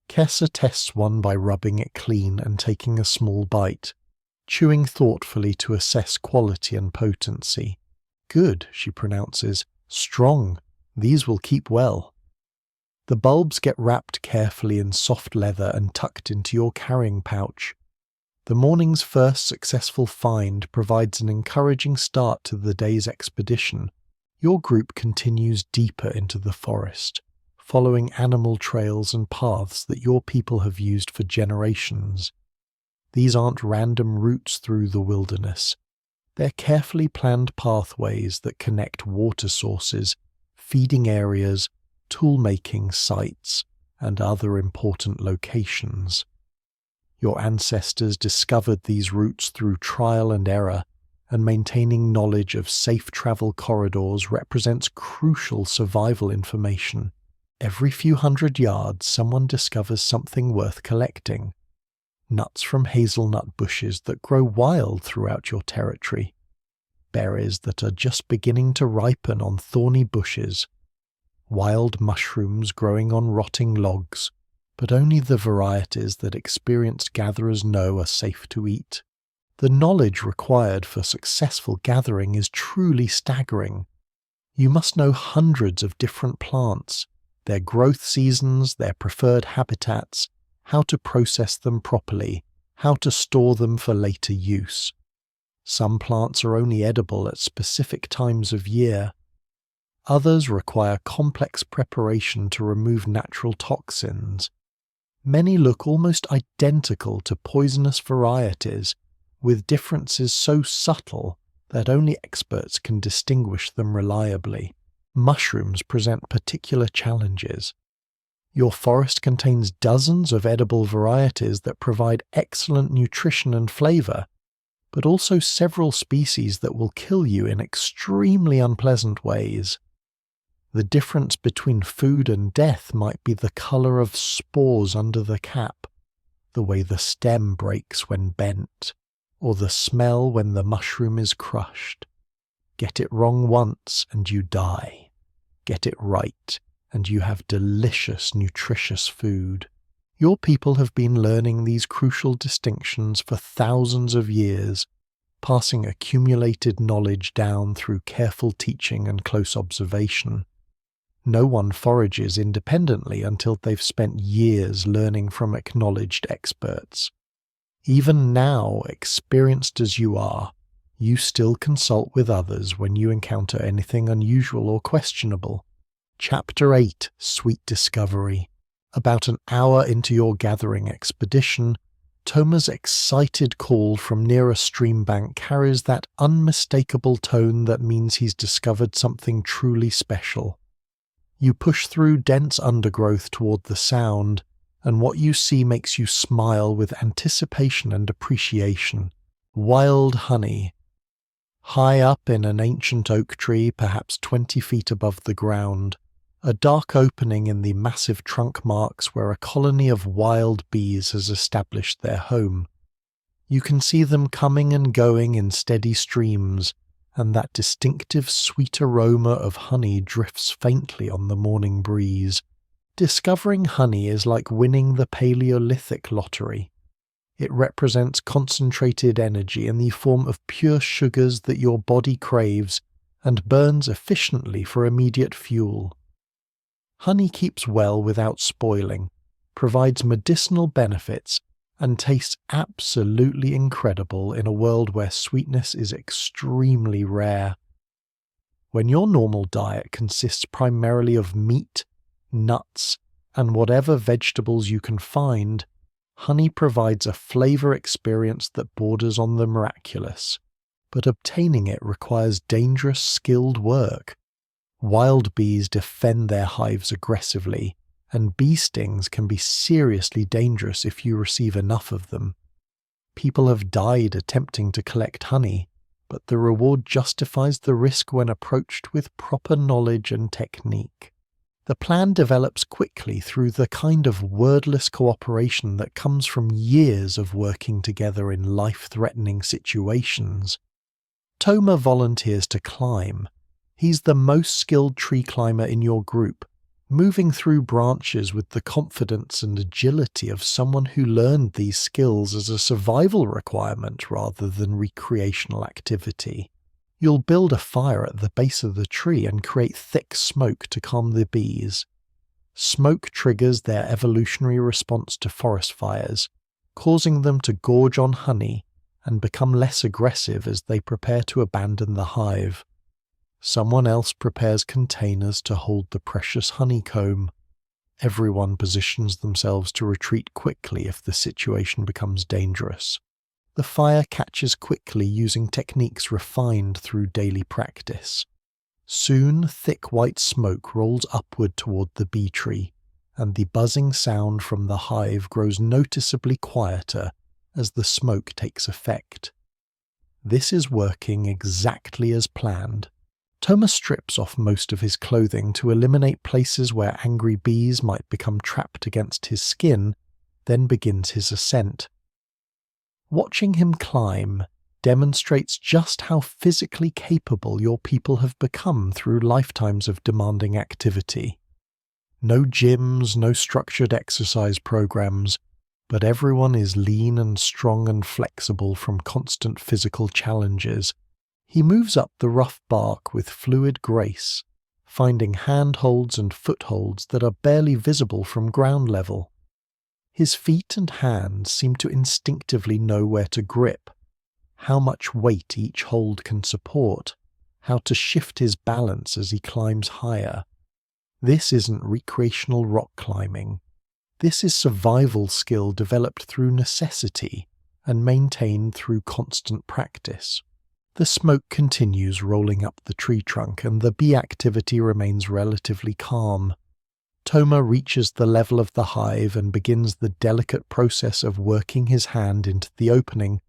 Kessa tests one by rubbing it clean and taking a small bite, chewing thoughtfully to assess quality and potency. Good, she pronounces. Strong. These will keep well. The bulbs get wrapped carefully in soft leather and tucked into your carrying pouch. The morning's first successful find provides an encouraging start to the day's expedition. Your group continues deeper into the forest, following animal trails and paths that your people have used for generations. These aren't random routes through the wilderness. They're carefully planned pathways that connect water sources, feeding areas, tool-making sites, and other important locations. Your ancestors discovered these routes through trial and error, and maintaining knowledge of safe travel corridors represents crucial survival information. Every few hundred yards, someone discovers something worth collecting. Nuts from hazelnut bushes that grow wild throughout your territory. Berries that are just beginning to ripen on thorny bushes. Wild mushrooms growing on rotting logs, but only the varieties that experienced gatherers know are safe to eat. The knowledge required for successful gathering is truly staggering. You must know hundreds of different plants, their growth seasons, their preferred habitats, how to process them properly, how to store them for later use. Some plants are only edible at specific times of year. Others require complex preparation to remove natural toxins. Many look almost identical to poisonous varieties, with differences so subtle that only experts can distinguish them reliably. Mushrooms present particular challenges. Your forest contains dozens of edible varieties that provide excellent nutrition and flavor, but also several species that will kill you in extremely unpleasant ways. The difference between food and death might be the color of spores under the cap, the way the stem breaks when bent, or the smell when the mushroom is crushed. Get it wrong once and you die. Get it right and you have delicious, nutritious food. Your people have been learning these crucial distinctions for thousands of years, passing accumulated knowledge down through careful teaching and close observation. No one forages independently until they've spent years learning from acknowledged experts. Even now, experienced as you are, you still consult with others when you encounter anything unusual or questionable. Chapter 8, Sweet Discovery. About an hour into your gathering expedition, Toma's excited call from near a stream bank carries that unmistakable tone that means he's discovered something truly special. You push through dense undergrowth toward the sound, and what you see makes you smile with anticipation and appreciation. Wild honey. High up in an ancient oak tree, perhaps 20 feet above the ground, a dark opening in the massive trunk marks where a colony of wild bees has established their home. You can see them coming and going in steady streams, and that distinctive sweet aroma of honey drifts faintly on the morning breeze. Discovering honey is like winning the Paleolithic lottery. It represents concentrated energy in the form of pure sugars that your body craves and burns efficiently for immediate fuel. Honey keeps well without spoiling, provides medicinal benefits, and tastes absolutely incredible in a world where sweetness is extremely rare. When your normal diet consists primarily of meat, nuts, and whatever vegetables you can find, honey provides a flavor experience that borders on the miraculous, but obtaining it requires dangerous, skilled work. Wild bees defend their hives aggressively, and bee stings can be seriously dangerous if you receive enough of them. People have died attempting to collect honey, but the reward justifies the risk when approached with proper knowledge and technique. The plan develops quickly through the kind of wordless cooperation that comes from years of working together in life-threatening situations. Toma volunteers to climb. He's the most skilled tree climber in your group, moving through branches with the confidence and agility of someone who learned these skills as a survival requirement rather than recreational activity. You'll build a fire at the base of the tree and create thick smoke to calm the bees. Smoke triggers their evolutionary response to forest fires, causing them to gorge on honey and become less aggressive as they prepare to abandon the hive. Someone else prepares containers to hold the precious honeycomb. Everyone positions themselves to retreat quickly if the situation becomes dangerous. The fire catches quickly using techniques refined through daily practice. Soon, thick white smoke rolls upward toward the bee tree, and the buzzing sound from the hive grows noticeably quieter as the smoke takes effect. This is working exactly as planned. Toma strips off most of his clothing to eliminate places where angry bees might become trapped against his skin, then begins his ascent. Watching him climb demonstrates just how physically capable your people have become through lifetimes of demanding activity. No gyms, no structured exercise programs, but everyone is lean and strong and flexible from constant physical challenges. He moves up the rough bark with fluid grace, finding handholds and footholds that are barely visible from ground level. His feet and hands seem to instinctively know where to grip, how much weight each hold can support, how to shift his balance as he climbs higher. This isn't recreational rock climbing. This is survival skill developed through necessity and maintained through constant practice. The smoke continues rolling up the tree trunk and the bee activity remains relatively calm. Toma reaches the level of the hive and begins the delicate process of working his hand into the opening,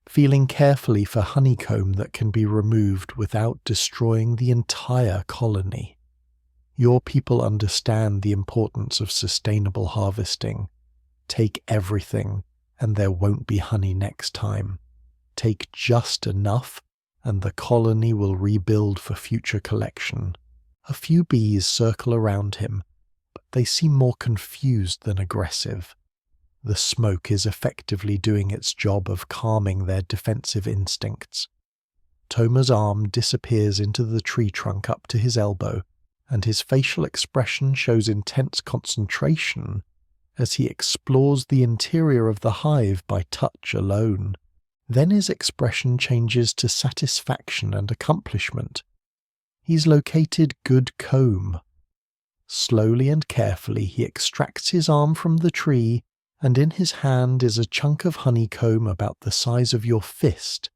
feeling carefully for honeycomb that can be removed without destroying the entire colony. Your people understand the importance of sustainable harvesting. Take everything, and there won't be honey next time. Take just enough, and the colony will rebuild for future collection. A few bees circle around him, but they seem more confused than aggressive. The smoke is effectively doing its job of calming their defensive instincts. Toma's arm disappears into the tree trunk up to his elbow, and his facial expression shows intense concentration as he explores the interior of the hive by touch alone. Then his expression changes to satisfaction and accomplishment. He's located good comb. Slowly and carefully he extracts his arm from the tree, and in his hand is a chunk of honeycomb about the size of your fist,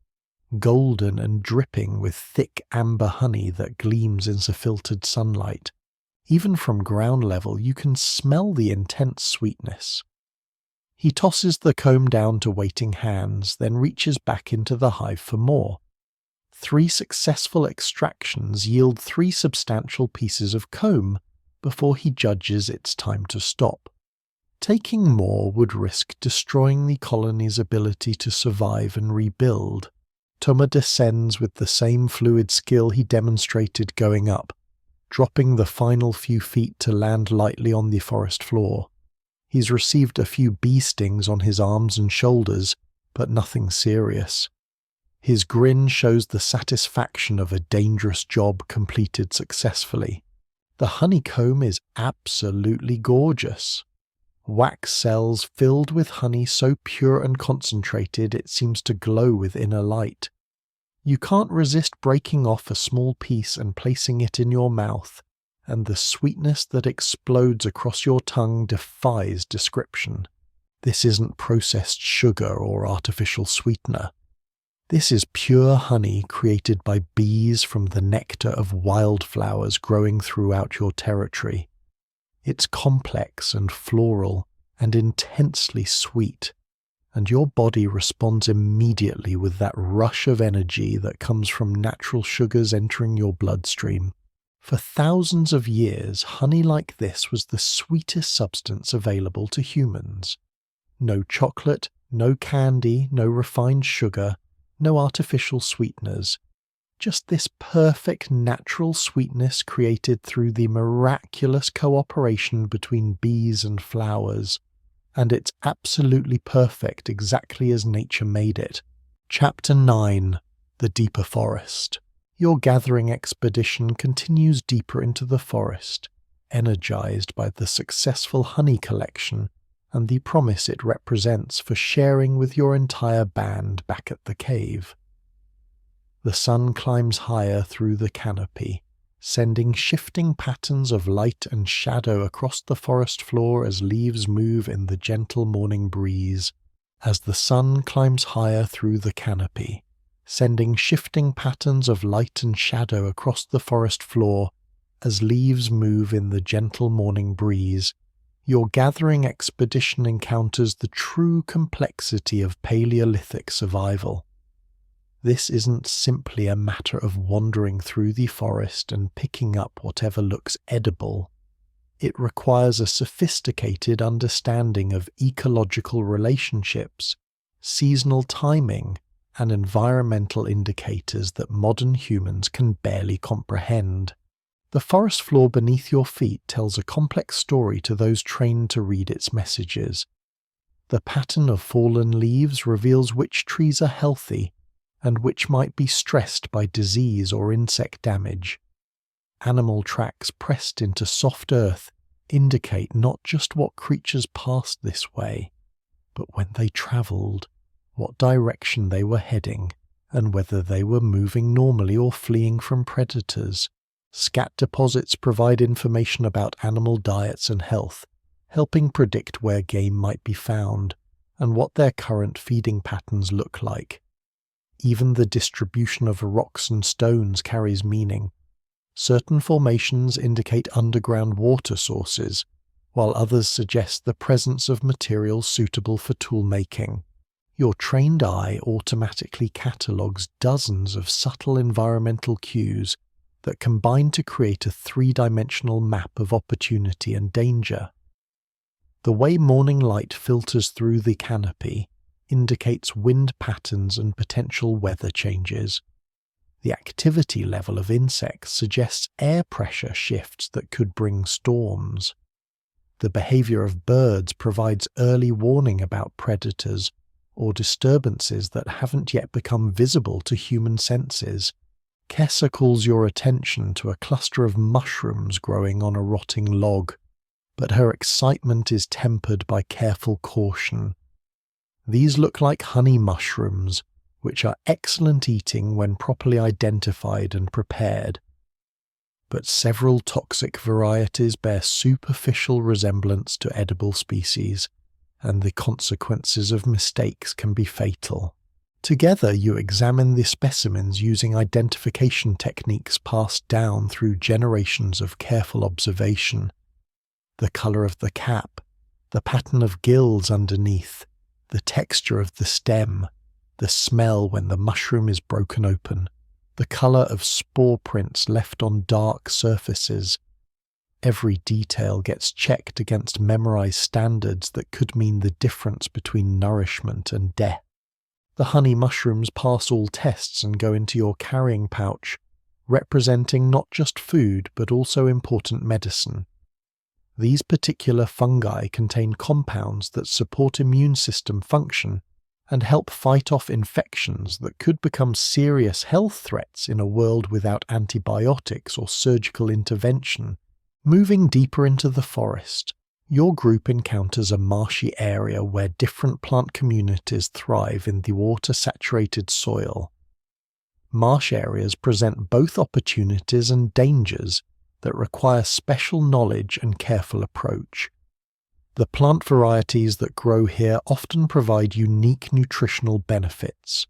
golden and dripping with thick amber honey that gleams in the filtered sunlight. Even from ground level you can smell the intense sweetness. He tosses the comb down to waiting hands, then reaches back into the hive for more. 3 successful extractions yield 3 substantial pieces of comb before he judges it's time to stop. Taking more would risk destroying the colony's ability to survive and rebuild. Toma descends with the same fluid skill he demonstrated going up, dropping the final few feet to land lightly on the forest floor. He's received a few bee stings on his arms and shoulders, but nothing serious. His grin shows the satisfaction of a dangerous job completed successfully. The honeycomb is absolutely gorgeous. Wax cells filled with honey so pure and concentrated it seems to glow with inner light. You can't resist breaking off a small piece and placing it in your mouth, and the sweetness that explodes across your tongue defies description. This isn't processed sugar or artificial sweetener. This is pure honey created by bees from the nectar of wildflowers growing throughout your territory. It's complex and floral and intensely sweet, and your body responds immediately with that rush of energy that comes from natural sugars entering your bloodstream. For thousands of years, honey like this was the sweetest substance available to humans. No chocolate, no candy, no refined sugar, no artificial sweeteners. Just this perfect natural sweetness created through the miraculous cooperation between bees and flowers. And it's absolutely perfect exactly as nature made it. Chapter 9. The Deeper Forest. Your gathering expedition continues deeper into the forest. energized by the successful honey collection and the promise it represents for sharing with your entire band back at the cave. The sun climbs higher through the canopy, sending shifting patterns of light and shadow across the forest floor as leaves move in the gentle morning breeze. As the sun climbs higher through the canopy, sending shifting patterns of light and shadow across the forest floor as leaves move in the gentle morning breeze, your gathering expedition encounters the true complexity of Paleolithic survival. This isn't simply a matter of wandering through the forest and picking up whatever looks edible. It requires a sophisticated understanding of ecological relationships, seasonal timing, and environmental indicators that modern humans can barely comprehend. The forest floor beneath your feet tells a complex story to those trained to read its messages. The pattern of fallen leaves reveals which trees are healthy and which might be stressed by disease or insect damage. Animal tracks pressed into soft earth indicate not just what creatures passed this way, but when they travelled, what direction they were heading, and whether they were moving normally or fleeing from predators. Scat deposits provide information about animal diets and health, helping predict where game might be found and what their current feeding patterns look like. Even the distribution of rocks and stones carries meaning. Certain formations indicate underground water sources, while others suggest the presence of materials suitable for tool making. Your trained eye automatically catalogues dozens of subtle environmental cues that combine to create a three-dimensional map of opportunity and danger. The way morning light filters through the canopy indicates wind patterns and potential weather changes. The activity level of insects suggests air pressure shifts that could bring storms. The behavior of birds provides early warning about predators or disturbances that haven't yet become visible to human senses. Kessa calls your attention to a cluster of mushrooms growing on a rotting log, but her excitement is tempered by careful caution. These look like honey mushrooms, which are excellent eating when properly identified and prepared. But several toxic varieties bear superficial resemblance to edible species, and the consequences of mistakes can be fatal. Together you examine the specimens using identification techniques passed down through generations of careful observation. The colour of the cap, the pattern of gills underneath, the texture of the stem, the smell when the mushroom is broken open, the colour of spore prints left on dark surfaces. Every detail gets checked against memorized standards that could mean the difference between nourishment and death. The honey mushrooms pass all tests and go into your carrying pouch, representing not just food but also important medicine. These particular fungi contain compounds that support immune system function and help fight off infections that could become serious health threats in a world without antibiotics or surgical intervention. Moving deeper into the forest, your group encounters a marshy area where different plant communities thrive in the water-saturated soil. Marsh areas present both opportunities and dangers that require special knowledge and careful approach. The plant varieties that grow here often provide unique nutritional benefits,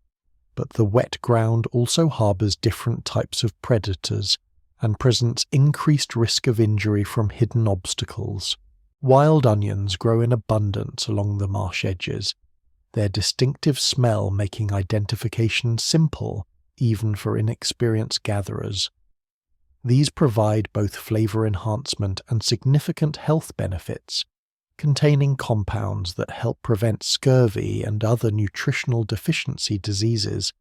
but the wet ground also harbours different types of predators and presents increased risk of injury from hidden obstacles. Wild onions grow in abundance along the marsh edges, their distinctive smell making identification simple even for inexperienced gatherers. These provide both flavour enhancement and significant health benefits, containing compounds that help prevent scurvy and other nutritional deficiency diseases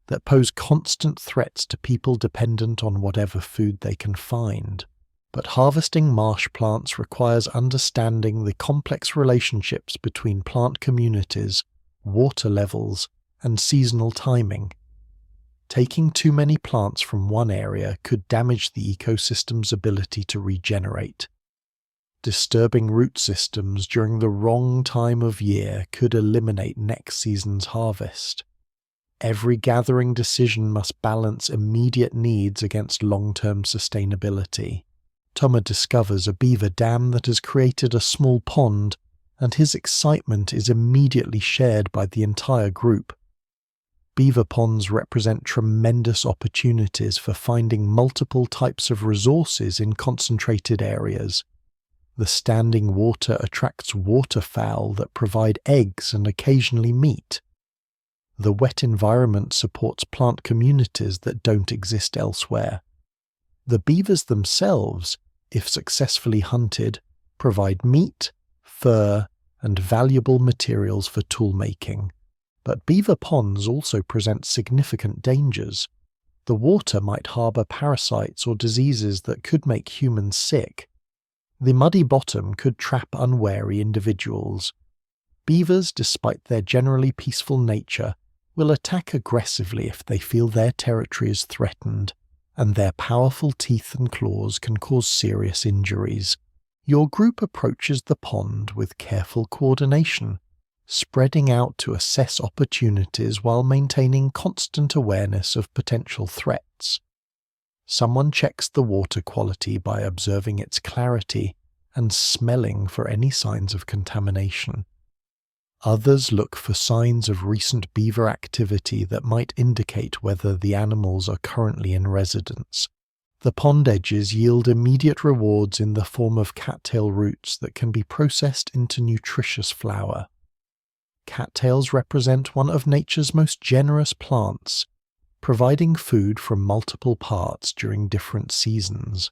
that pose constant threats to people dependent on whatever food they can find. But harvesting marsh plants requires understanding the complex relationships between plant communities, water levels, and seasonal timing. Taking too many plants from one area could damage the ecosystem's ability to regenerate. Disturbing root systems during the wrong time of year could eliminate next season's harvest. Every gathering decision must balance immediate needs against long-term sustainability. Toma discovers a beaver dam that has created a small pond, and his excitement is immediately shared by the entire group. Beaver ponds represent tremendous opportunities for finding multiple types of resources in concentrated areas. The standing water attracts waterfowl that provide eggs and occasionally meat. The wet environment supports plant communities that don't exist elsewhere. The beavers themselves, if successfully hunted, provide meat, fur, and valuable materials for tool-making. But beaver ponds also present significant dangers. The water might harbour parasites or diseases that could make humans sick. The muddy bottom could trap unwary individuals. Beavers, despite their generally peaceful nature, will attack aggressively if they feel their territory is threatened, and their powerful teeth and claws can cause serious injuries. Your group approaches the pond with careful coordination, spreading out to assess opportunities while maintaining constant awareness of potential threats. Someone checks the water quality by observing its clarity and smelling for any signs of contamination. Others look for signs of recent beaver activity that might indicate whether the animals are currently in residence. The pond edges yield immediate rewards in the form of cattail roots that can be processed into nutritious flour. Cattails represent one of nature's most generous plants, providing food from multiple parts during different seasons.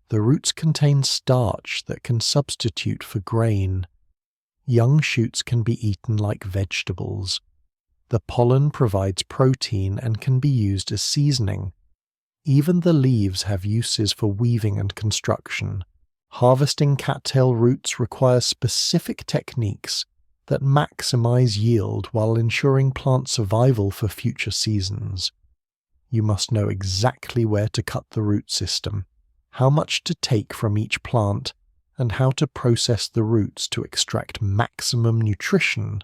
The roots contain starch that can substitute for grain. Young shoots can be eaten like vegetables. The pollen provides protein and can be used as seasoning. Even the leaves have uses for weaving and construction. Harvesting cattail roots requires specific techniques that maximize yield while ensuring plant survival for future seasons. You must know exactly where to cut the root system, how much to take from each plant, and how to process the roots to extract maximum nutrition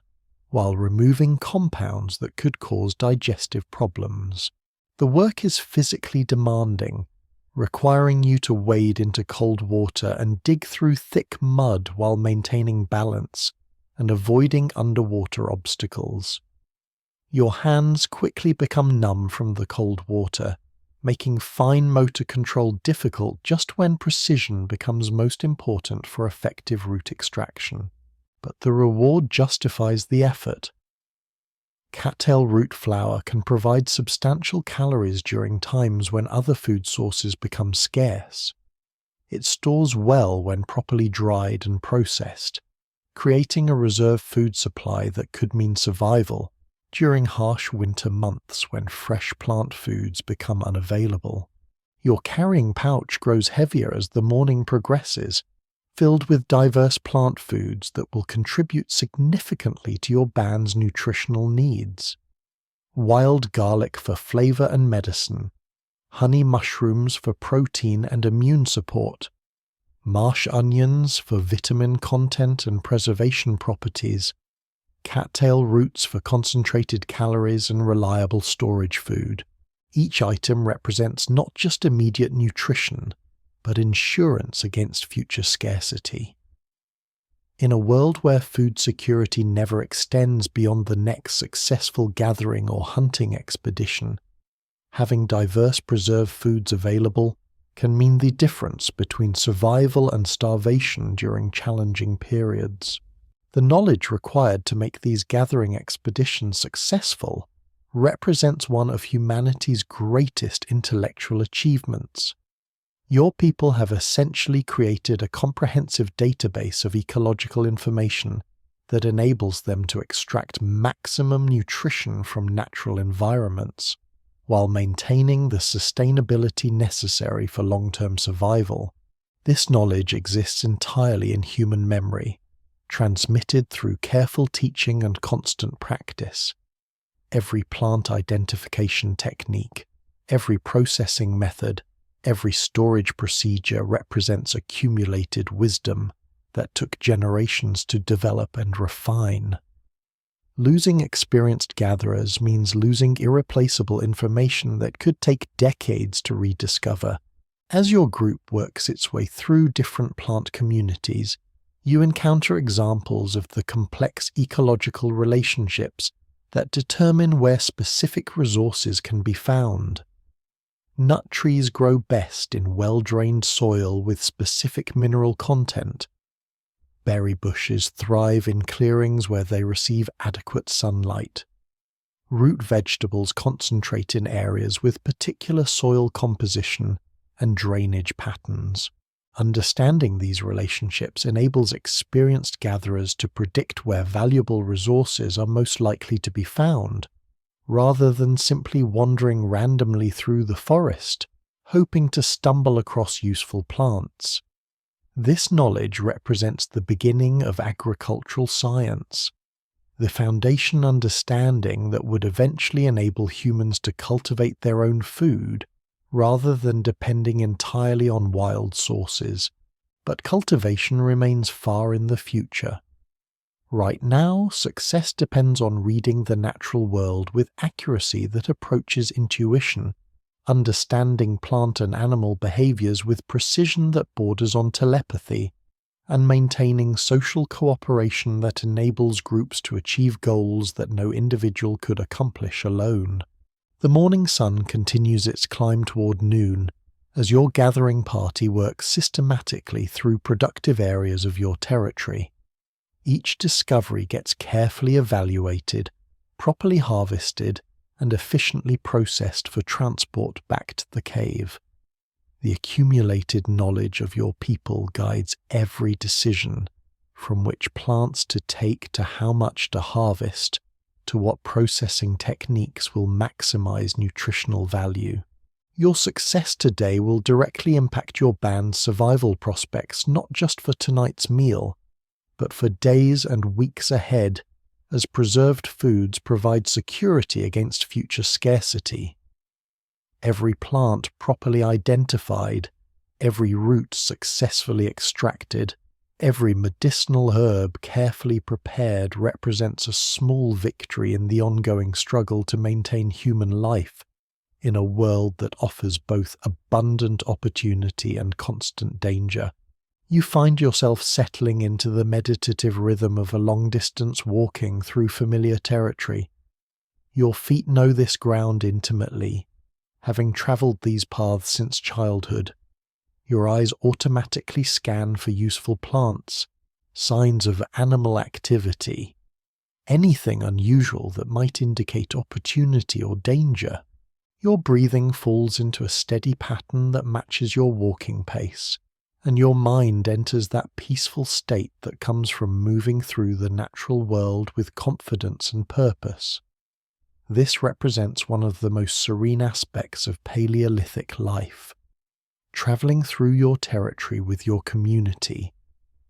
while removing compounds that could cause digestive problems. The work is physically demanding, requiring you to wade into cold water and dig through thick mud while maintaining balance and avoiding underwater obstacles. Your hands quickly become numb from the cold water, making fine motor control difficult just when precision becomes most important for effective root extraction. But the reward justifies the effort. Cattail root flour can provide substantial calories during times when other food sources become scarce. It stores well when properly dried and processed, creating a reserve food supply that could mean survival during harsh winter months when fresh plant foods become unavailable. Your carrying pouch grows heavier as the morning progresses, filled with diverse plant foods that will contribute significantly to your band's nutritional needs. Wild garlic for flavor and medicine, honey mushrooms for protein and immune support, marsh onions for vitamin content and preservation properties, cattail roots for concentrated calories and reliable storage food. Each item represents not just immediate nutrition, but insurance against future scarcity. In a world where food security never extends beyond the next successful gathering or hunting expedition, having diverse preserved foods available can mean the difference between survival and starvation during challenging periods. The knowledge required to make these gathering expeditions successful represents one of humanity's greatest intellectual achievements. Your people have essentially created a comprehensive database of ecological information that enables them to extract maximum nutrition from natural environments, while maintaining the sustainability necessary for long-term survival. This knowledge exists entirely in human memory, transmitted through careful teaching and constant practice. Every plant identification technique, every processing method, every storage procedure represents accumulated wisdom, that took generations to develop and refine. Losing experienced gatherers means losing irreplaceable information that could take decades to rediscover. As your group works its way through different plant communities, you encounter examples of the complex ecological relationships that determine where specific resources can be found. Nut trees grow best in well-drained soil with specific mineral content. Berry bushes thrive in clearings where they receive adequate sunlight. Root vegetables concentrate in areas with particular soil composition and drainage patterns. Understanding these relationships enables experienced gatherers to predict where valuable resources are most likely to be found, rather than simply wandering randomly through the forest, hoping to stumble across useful plants. This knowledge represents the beginning of agricultural science, the foundation understanding that would eventually enable humans to cultivate their own food rather than depending entirely on wild sources. But cultivation remains far in the future. Right now, success depends on reading the natural world with accuracy that approaches intuition, understanding plant and animal behaviors with precision that borders on telepathy, and maintaining social cooperation that enables groups to achieve goals that no individual could accomplish alone. The morning sun continues its climb toward noon as your gathering party works systematically through productive areas of your territory. Each discovery gets carefully evaluated, properly harvested, and efficiently processed for transport back to the cave. The accumulated knowledge of your people guides every decision, from which plants to take to how much to harvest, to what processing techniques will maximize nutritional value. Your success today will directly impact your band's survival prospects not just for tonight's meal, but for days and weeks ahead, as preserved foods provide security against future scarcity. Every plant properly identified, every root successfully extracted, every medicinal herb carefully prepared represents a small victory in the ongoing struggle to maintain human life in a world that offers both abundant opportunity and constant danger. You find yourself settling into the meditative rhythm of a long-distance walking through familiar territory. Your feet know this ground intimately, having travelled these paths since childhood. Your eyes automatically scan for useful plants, signs of animal activity, anything unusual that might indicate opportunity or danger. Your breathing falls into a steady pattern that matches your walking pace, and your mind enters that peaceful state that comes from moving through the natural world with confidence and purpose. This represents one of the most serene aspects of Paleolithic life. Traveling through your territory with your community,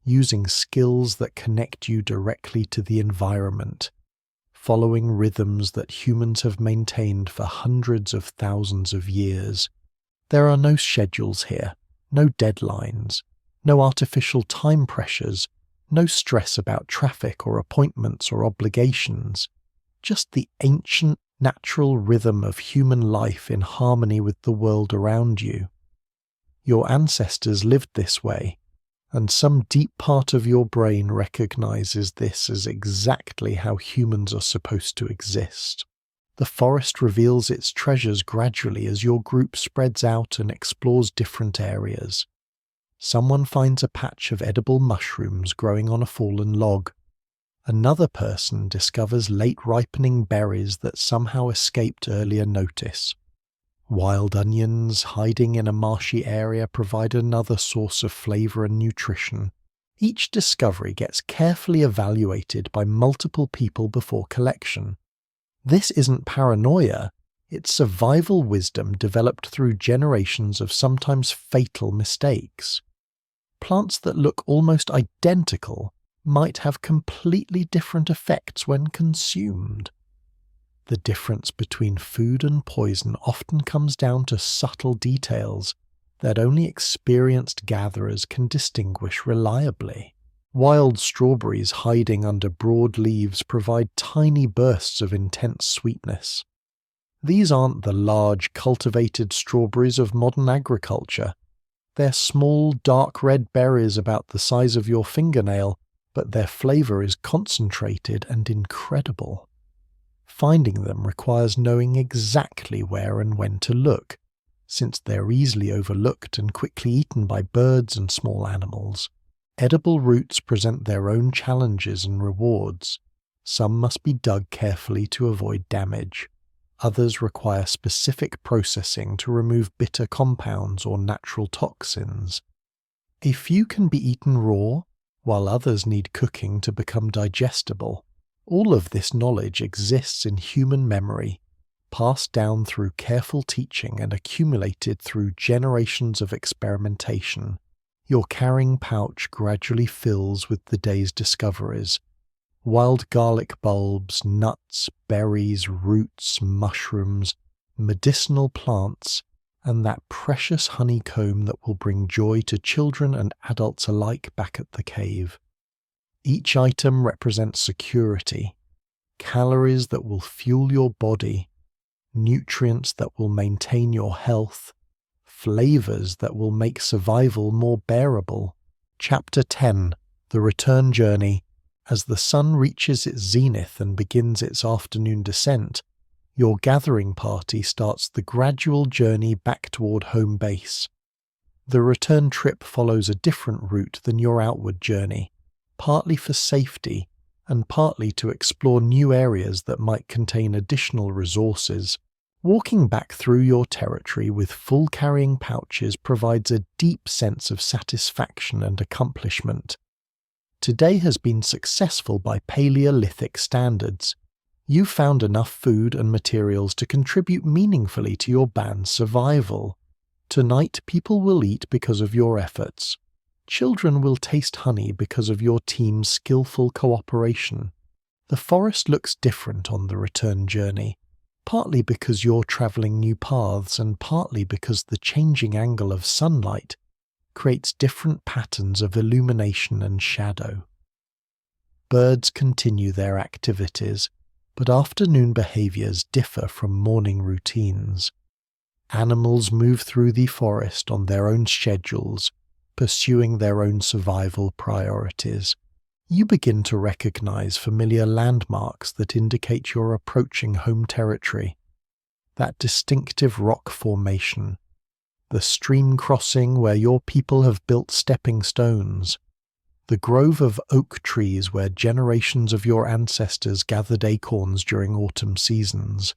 using skills that connect you directly to the environment, following rhythms that humans have maintained for hundreds of thousands of years. There are no schedules here, no deadlines, no artificial time pressures, no stress about traffic or appointments or obligations, just the ancient natural rhythm of human life in harmony with the world around you. Your ancestors lived this way, and some deep part of your brain recognizes this as exactly how humans are supposed to exist. The forest reveals its treasures gradually as your group spreads out and explores different areas. Someone finds a patch of edible mushrooms growing on a fallen log. Another person discovers late-ripening berries that somehow escaped earlier notice. Wild onions hiding in a marshy area provide another source of flavor and nutrition. Each discovery gets carefully evaluated by multiple people before collection. This isn't paranoia, it's survival wisdom developed through generations of sometimes fatal mistakes. Plants that look almost identical might have completely different effects when consumed. The difference between food and poison often comes down to subtle details that only experienced gatherers can distinguish reliably. Wild strawberries hiding under broad leaves provide tiny bursts of intense sweetness. These aren't the large, cultivated strawberries of modern agriculture. They're small, dark red berries about the size of your fingernail, but their flavor is concentrated and incredible. Finding them requires knowing exactly where and when to look, since they're easily overlooked and quickly eaten by birds and small animals. Edible roots present their own challenges and rewards. Some must be dug carefully to avoid damage. Others require specific processing to remove bitter compounds or natural toxins. A few can be eaten raw, while others need cooking to become digestible. All of this knowledge exists in human memory, passed down through careful teaching and accumulated through generations of experimentation. Your carrying pouch gradually fills with the day's discoveries. Wild garlic bulbs, nuts, berries, roots, mushrooms, medicinal plants, and that precious honeycomb that will bring joy to children and adults alike back at the cave. Each item represents security, calories that will fuel your body, nutrients that will maintain your health, flavors that will make survival more bearable. Chapter 10: The Return Journey. As the sun reaches its zenith and begins its afternoon descent, your gathering party starts the gradual journey back toward home base. The return trip follows a different route than your outward journey, partly for safety and partly to explore new areas that might contain additional resources. Walking back through your territory with full carrying pouches provides a deep sense of satisfaction and accomplishment. Today has been successful by Paleolithic standards. You found enough food and materials to contribute meaningfully to your band's survival. Tonight, people will eat because of your efforts. Children will taste honey because of your team's skillful cooperation. The forest looks different on the return journey, partly because you're traveling new paths and partly because the changing angle of sunlight creates different patterns of illumination and shadow. Birds continue their activities, but afternoon behaviors differ from morning routines. Animals move through the forest on their own schedules, pursuing their own survival priorities. You begin to recognize familiar landmarks that indicate you're approaching home territory. That distinctive rock formation, the stream crossing where your people have built stepping stones, the grove of oak trees where generations of your ancestors gathered acorns during autumn seasons.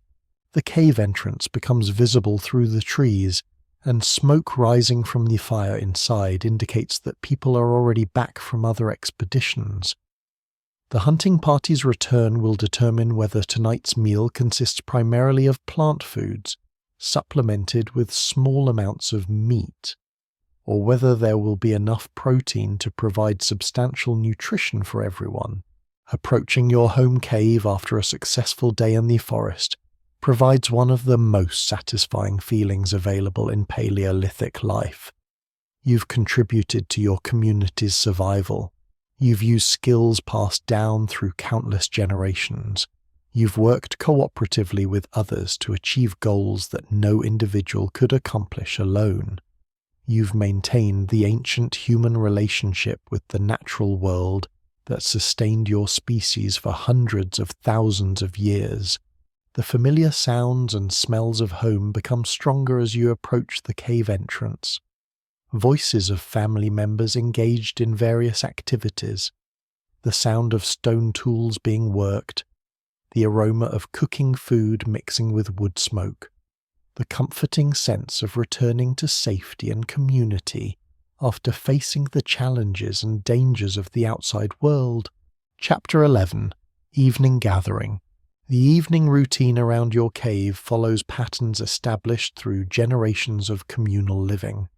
The cave entrance becomes visible through the trees, and smoke rising from the fire inside indicates that people are already back from other expeditions. The hunting party's return will determine whether tonight's meal consists primarily of plant foods, supplemented with small amounts of meat, or whether there will be enough protein to provide substantial nutrition for everyone. Approaching your home cave after a successful day in the forest provides one of the most satisfying feelings available in Paleolithic life. You've contributed to your community's survival. You've used skills passed down through countless generations. You've worked cooperatively with others to achieve goals that no individual could accomplish alone. You've maintained the ancient human relationship with the natural world that sustained your species for hundreds of thousands of years. The familiar sounds and smells of home become stronger as you approach the cave entrance. Voices of family members engaged in various activities, the sound of stone tools being worked, the aroma of cooking food mixing with wood smoke, the comforting sense of returning to safety and community after facing the challenges and dangers of the outside world. Chapter 11: Evening Gathering. The evening routine around your cave follows patterns established through generations of communal living.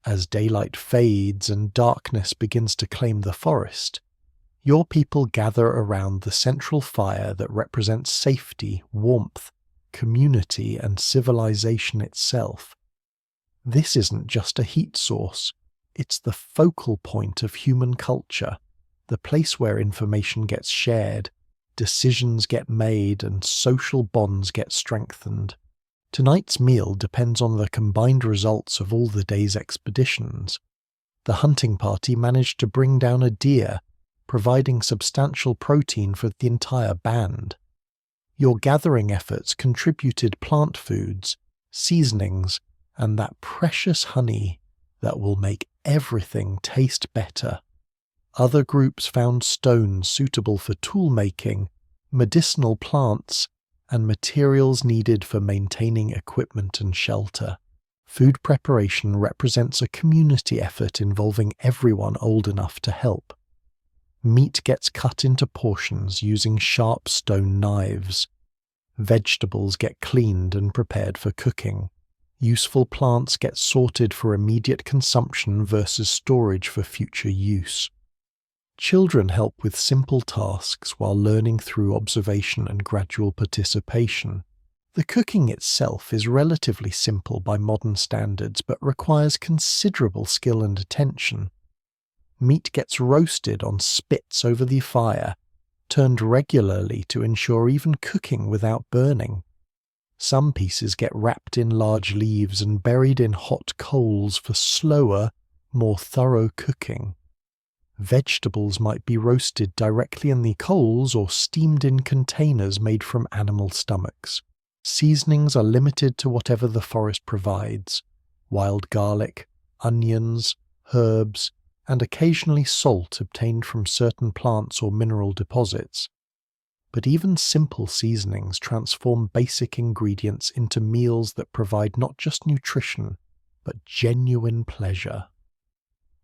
As daylight fades and darkness begins to claim the forest, your people gather around the central fire that represents safety, warmth, community, and civilization itself. This isn't just a heat source, it's the focal point of human culture, the place where information gets shared, decisions get made, and social bonds get strengthened. Tonight's meal depends on the combined results of all the day's expeditions. The hunting party managed to bring down a deer, providing substantial protein for the entire band. Your gathering efforts contributed plant foods, seasonings, and that precious honey that will make everything taste better. Other groups found stones suitable for tool making, medicinal plants, and materials needed for maintaining equipment and shelter. Food preparation represents a community effort involving everyone old enough to help. Meat gets cut into portions using sharp stone knives. Vegetables get cleaned and prepared for cooking. Useful plants get sorted for immediate consumption versus storage for future use. Children help with simple tasks while learning through observation and gradual participation. The cooking itself is relatively simple by modern standards, but requires considerable skill and attention. Meat gets roasted on spits over the fire, turned regularly to ensure even cooking without burning. Some pieces get wrapped in large leaves and buried in hot coals for slower, more thorough cooking. Vegetables might be roasted directly in the coals or steamed in containers made from animal stomachs. Seasonings are limited to whatever the forest provides: wild garlic, onions, herbs, and occasionally salt obtained from certain plants or mineral deposits. But even simple seasonings transform basic ingredients into meals that provide not just nutrition, but genuine pleasure.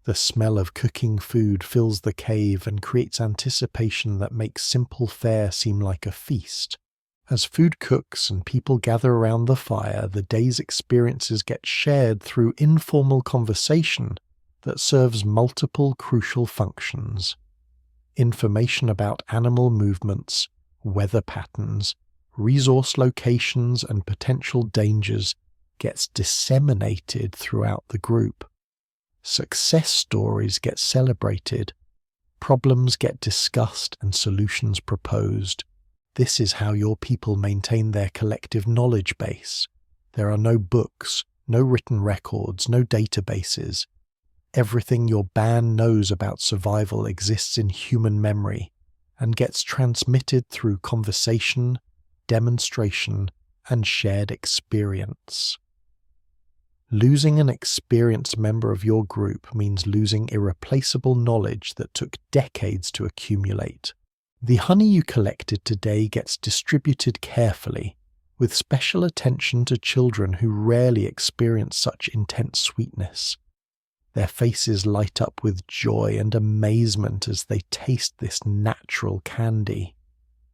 The smell of cooking food fills the cave and creates anticipation that makes simple fare seem like a feast. As food cooks and people gather around the fire, the day's experiences get shared through informal conversation that serves multiple crucial functions. Information about animal movements, weather patterns, resource locations, and potential dangers gets disseminated throughout the group. Success stories get celebrated, problems get discussed, and solutions proposed. This is how your people maintain their collective knowledge base. There are no books, no written records, no databases. Everything your band knows about survival exists in human memory and gets transmitted through conversation, demonstration, and shared experience. Losing an experienced member of your group means losing irreplaceable knowledge that took decades to accumulate. The honey you collected today gets distributed carefully, with special attention to children who rarely experience such intense sweetness. Their faces light up with joy and amazement as they taste this natural candy.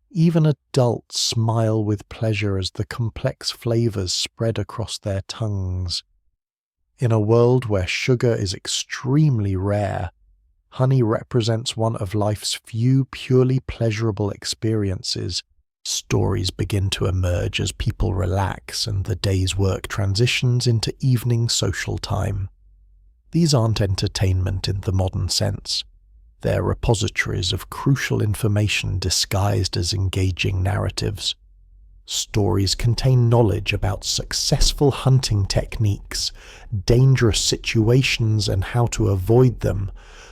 Even adults smile with pleasure as the complex flavors spread across their tongues. In a world where sugar is extremely rare, honey represents one of life's few purely pleasurable experiences. Stories begin to emerge as people relax and the day's work transitions into evening social time. These aren't entertainment in the modern sense. They're repositories of crucial information disguised as engaging narratives. Stories contain knowledge about successful hunting techniques, dangerous situations and how to avoid them,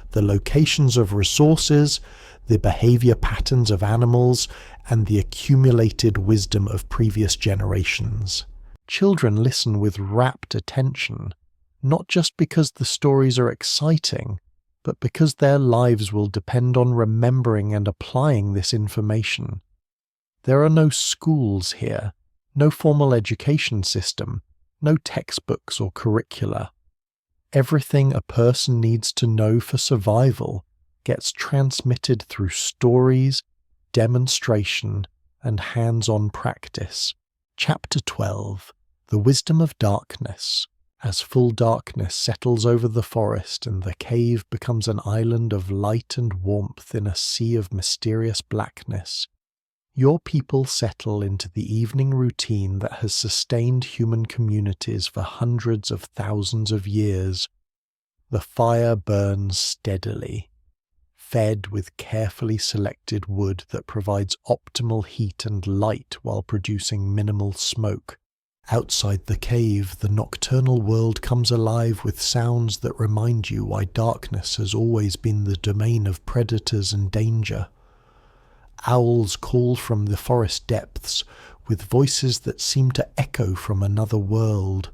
the locations of resources, the behavior patterns of animals, and the accumulated wisdom of previous generations. Children listen with rapt attention, not just because the stories are exciting, but because their lives will depend on remembering and applying this information. There are no schools here, no formal education system, no textbooks or curricula. Everything a person needs to know for survival gets transmitted through stories, demonstration, and hands-on practice. Chapter 12. The Wisdom of Darkness. As full darkness settles over the forest and the cave becomes an island of light and warmth in a sea of mysterious blackness, your people settle into the evening routine that has sustained human communities for hundreds of thousands of years. The fire burns steadily. fed with carefully selected wood that provides optimal heat and light while producing minimal smoke. Outside the cave, the nocturnal world comes alive with sounds that remind you why darkness has always been the domain of predators and danger. Owls call from the forest depths with voices that seem to echo from another world.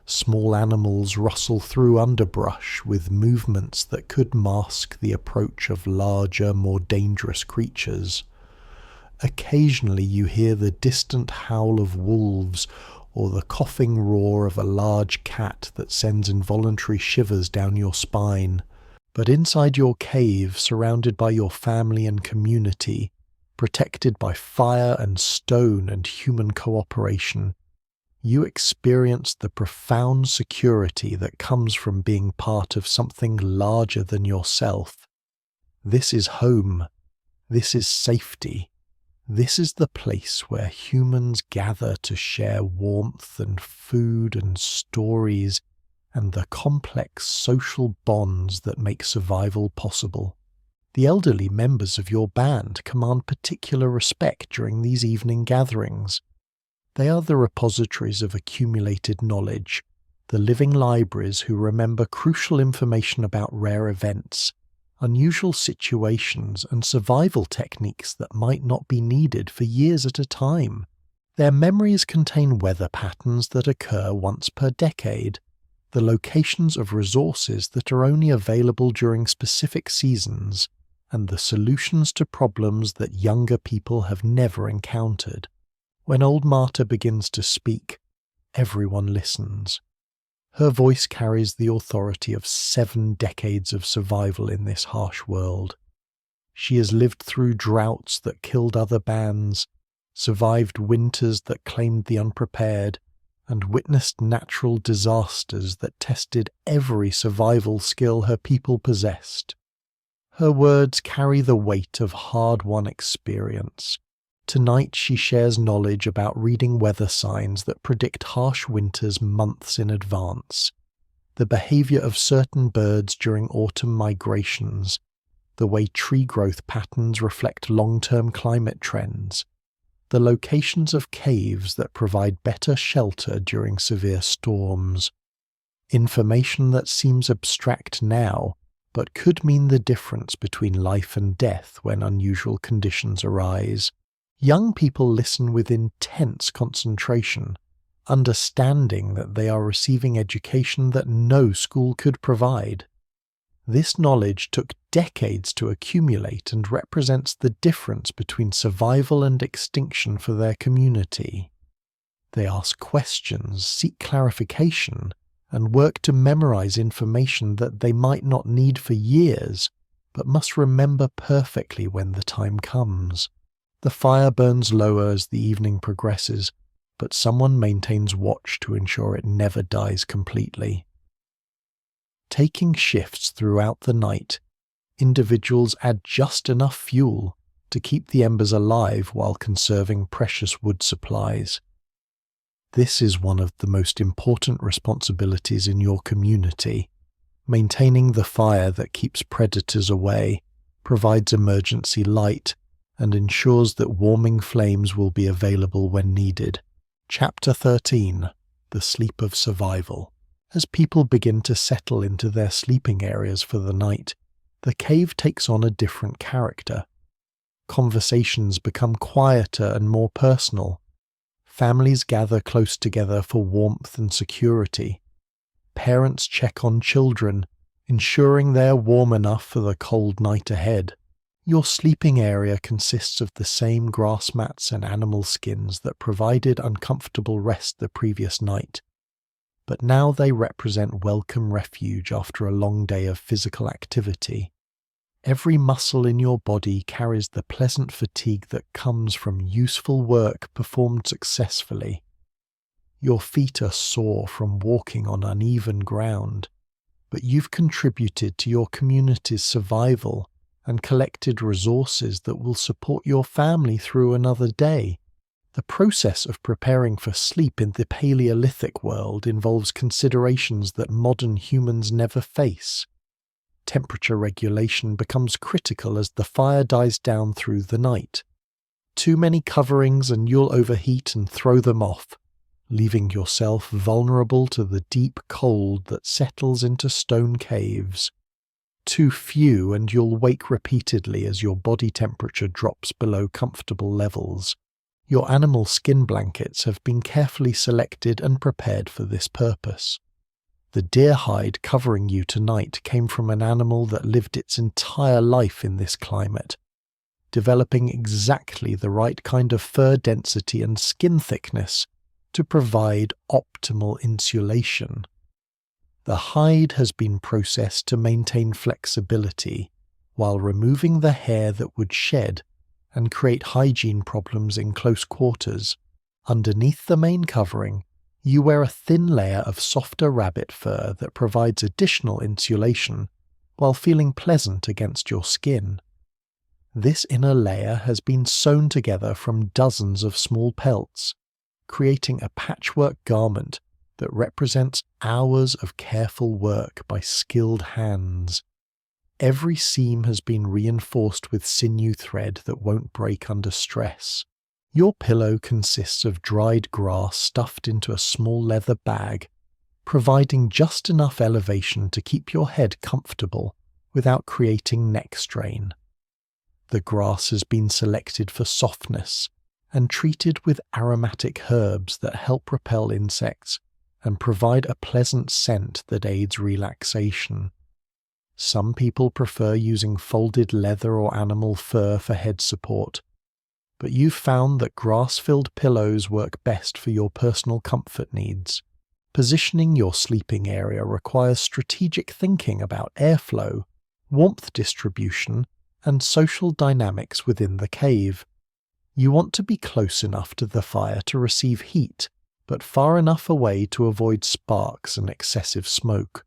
Small animals rustle through underbrush with movements that could mask the approach of larger, more dangerous creatures. Occasionally you hear the distant howl of wolves or the coughing roar of a large cat that sends involuntary shivers down your spine. But inside your cave, surrounded by your family and community, protected by fire and stone and human cooperation, you experience the profound security that comes from being part of something larger than yourself. This is home. This is safety. This is the place where humans gather to share warmth and food and stories and the complex social bonds that make survival possible. The elderly members of your band command particular respect during these evening gatherings. They are the repositories of accumulated knowledge, the living libraries who remember crucial information about rare events, unusual situations, and survival techniques that might not be needed for years at a time. Their memories contain weather patterns that occur once per decade, the locations of resources that are only available during specific seasons, and the solutions to problems that younger people have never encountered. When old Marta begins to speak, everyone listens. Her voice carries the authority of 7 decades of survival in this harsh world. She has lived through droughts that killed other bands, survived winters that claimed the unprepared, and witnessed natural disasters that tested every survival skill her people possessed. Her words carry the weight of hard-won experience. Tonight she shares knowledge about reading weather signs that predict harsh winters months in advance, the behavior of certain birds during autumn migrations, the way tree growth patterns reflect long-term climate trends, the locations of caves that provide better shelter during severe storms. Information that seems abstract now, but could mean the difference between life and death when unusual conditions arise. Young people listen with intense concentration, understanding that they are receiving education that no school could provide. This knowledge took decades to accumulate and represents the difference between survival and extinction for their community. They ask questions, seek clarification, and work to memorize information that they might not need for years, but must remember perfectly when the time comes. The fire burns lower as the evening progresses, but someone maintains watch to ensure it never dies completely. Taking shifts throughout the night, individuals add just enough fuel to keep the embers alive while conserving precious wood supplies. This is one of the most important responsibilities in your community. Maintaining the fire that keeps predators away, provides emergency light, and ensures that warming flames will be available when needed. Chapter 13. The Sleep of Survival. As people begin to settle into their sleeping areas for the night, the cave takes on a different character. Conversations become quieter and more personal. Families gather close together for warmth and security. Parents check on children, ensuring they are warm enough for the cold night ahead. Your sleeping area consists of the same grass mats and animal skins that provided uncomfortable rest the previous night, but now they represent welcome refuge after a long day of physical activity. Every muscle in your body carries the pleasant fatigue that comes from useful work performed successfully. Your feet are sore from walking on uneven ground, but you've contributed to your community's survival and collected resources that will support your family through another day. The process of preparing for sleep in the Paleolithic world involves considerations that modern humans never face. temperature regulation becomes critical as the fire dies down through the night. Too many coverings and you'll overheat and throw them off, leaving yourself vulnerable to the deep cold that settles into stone caves. Too few and you'll wake repeatedly as your body temperature drops below comfortable levels. Your animal skin blankets have been carefully selected and prepared for this purpose. The deer hide covering you tonight came from an animal that lived its entire life in this climate, developing exactly the right kind of fur density and skin thickness to provide optimal insulation. The hide has been processed to maintain flexibility while removing the hair that would shed and create hygiene problems in close quarters. Underneath the main covering, you wear a thin layer of softer rabbit fur that provides additional insulation while feeling pleasant against your skin. This inner layer has been sewn together from dozens of small pelts, creating a patchwork garment that represents hours of careful work by skilled hands. Every seam has been reinforced with sinew thread that won't break under stress. Your pillow consists of dried grass stuffed into a small leather bag, providing just enough elevation to keep your head comfortable without creating neck strain. The grass has been selected for softness and treated with aromatic herbs that help repel insects and provide a pleasant scent that aids relaxation. Some people prefer using folded leather or animal fur for head support, but you've found that grass-filled pillows work best for your personal comfort needs. Positioning your sleeping area requires strategic thinking about airflow, warmth distribution, and social dynamics within the cave. You want to be close enough to the fire to receive heat, but far enough away to avoid sparks and excessive smoke.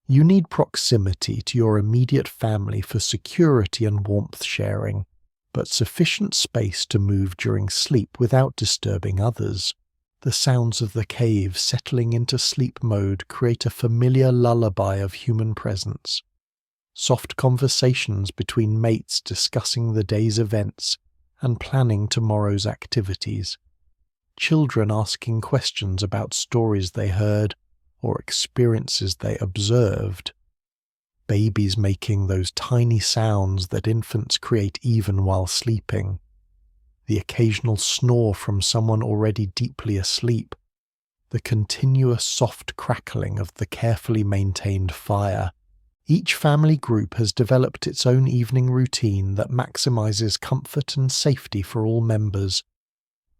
You need proximity to your immediate family for security and warmth sharing, but sufficient space to move during sleep without disturbing others. The sounds of the cave settling into sleep mode create a familiar lullaby of human presence. Soft conversations between mates discussing the day's events and planning tomorrow's activities. Children asking questions about stories they heard or experiences they observed. Babies making those tiny sounds that infants create even while sleeping. The occasional snore from someone already deeply asleep. The continuous soft crackling of the carefully maintained fire. Each family group has developed its own evening routine that maximizes comfort and safety for all members.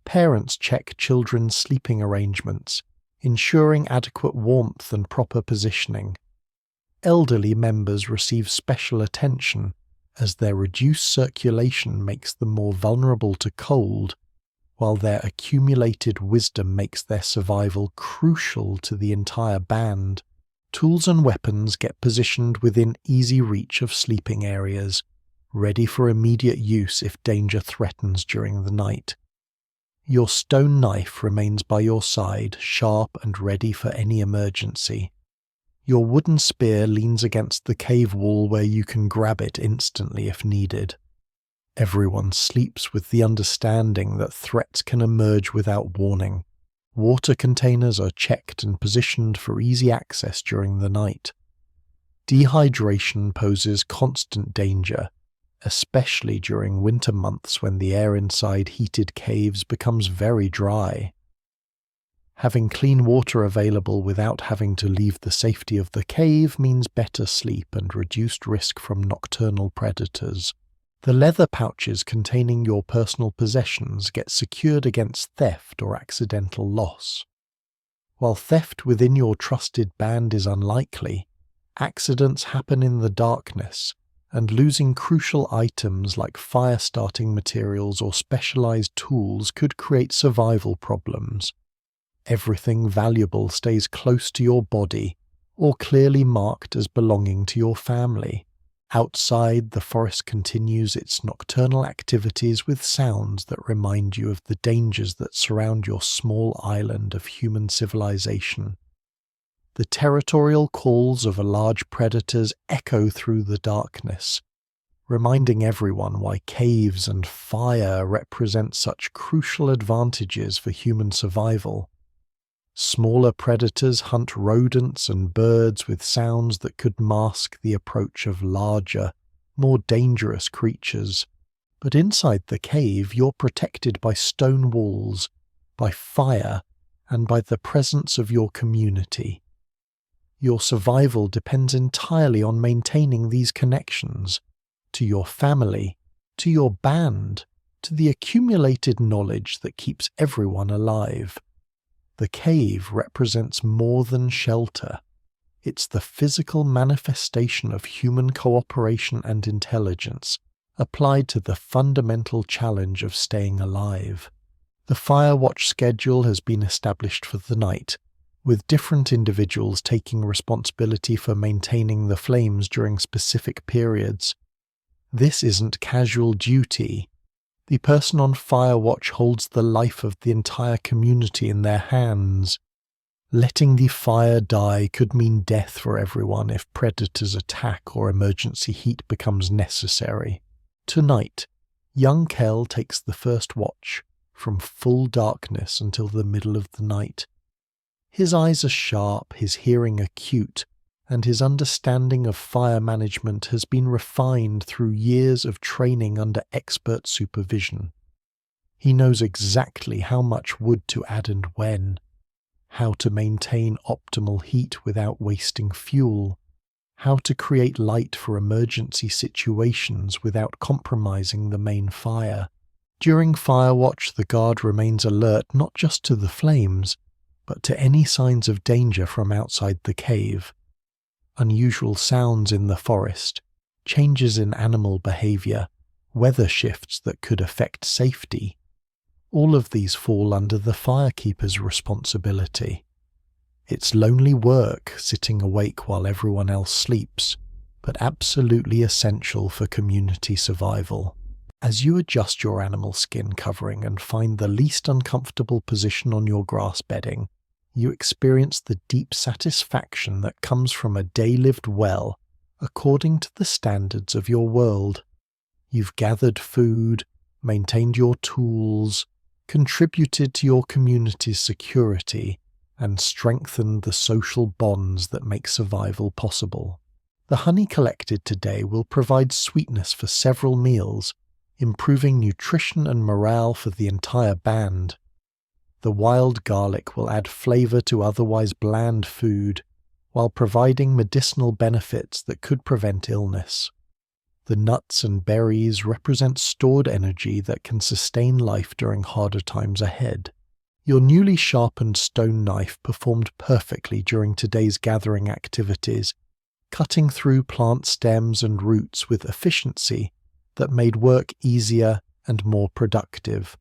Parents check children's sleeping arrangements, ensuring adequate warmth and proper positioning. Elderly members receive special attention, as their reduced circulation makes them more vulnerable to cold, while their accumulated wisdom makes their survival crucial to the entire band. Tools and weapons get positioned within easy reach of sleeping areas, ready for immediate use if danger threatens during the night. Your stone knife remains by your side, sharp and ready for any emergency. Your wooden spear leans against the cave wall where you can grab it instantly if needed. Everyone sleeps with the understanding that threats can emerge without warning. Water containers are checked and positioned for easy access during the night. Dehydration poses constant danger, especially during winter months when the air inside heated caves becomes very dry. Having clean water available without having to leave the safety of the cave means better sleep and reduced risk from nocturnal predators. The leather pouches containing your personal possessions get secured against theft or accidental loss. While theft within your trusted band is unlikely, accidents happen in the darkness, and losing crucial items like fire-starting materials or specialized tools could create survival problems. Everything valuable stays close to your body, or clearly marked as belonging to your family. Outside, the forest continues its nocturnal activities with sounds that remind you of the dangers that surround your small island of human civilization. The territorial calls of a large predators echo through the darkness, reminding everyone why caves and fire represent such crucial advantages for human survival. Smaller predators hunt rodents and birds with sounds that could mask the approach of larger, more dangerous creatures. But inside the cave, you're protected by stone walls, by fire, and by the presence of your community. Your survival depends entirely on maintaining these connections to your family, to your band, to the accumulated knowledge that keeps everyone alive. The cave represents more than shelter. It's the physical manifestation of human cooperation and intelligence, applied to the fundamental challenge of staying alive. The fire watch schedule has been established for the night, with different individuals taking responsibility for maintaining the flames during specific periods. This isn't casual duty. The person on fire watch holds the life of the entire community in their hands. Letting the fire die could mean death for everyone if predators attack or emergency heat becomes necessary. Tonight, young Kel takes the first watch, from full darkness until the middle of the night. His eyes are sharp, his hearing acute, and his understanding of fire management has been refined through years of training under expert supervision. He knows exactly how much wood to add and when, how to maintain optimal heat without wasting fuel, how to create light for emergency situations without compromising the main fire. During Firewatch, the guard remains alert not just to the flames, but to any signs of danger from outside the cave. Unusual sounds in the forest, changes in animal behavior, weather shifts that could affect safety. All of these fall under the firekeeper's responsibility. It's lonely work sitting awake while everyone else sleeps, but absolutely essential for community survival. As you adjust your animal skin covering and find the least uncomfortable position on your grass bedding, you experience the deep satisfaction that comes from a day lived well, according to the standards of your world. You've gathered food, maintained your tools, contributed to your community's security, and strengthened the social bonds that make survival possible. The honey collected today will provide sweetness for several meals, improving nutrition and morale for the entire band. The wild garlic will add flavor to otherwise bland food, while providing medicinal benefits that could prevent illness. The nuts and berries represent stored energy that can sustain life during harder times ahead. Your newly sharpened stone knife performed perfectly during today's gathering activities, cutting through plant stems and roots with efficiency that made work easier and more productive.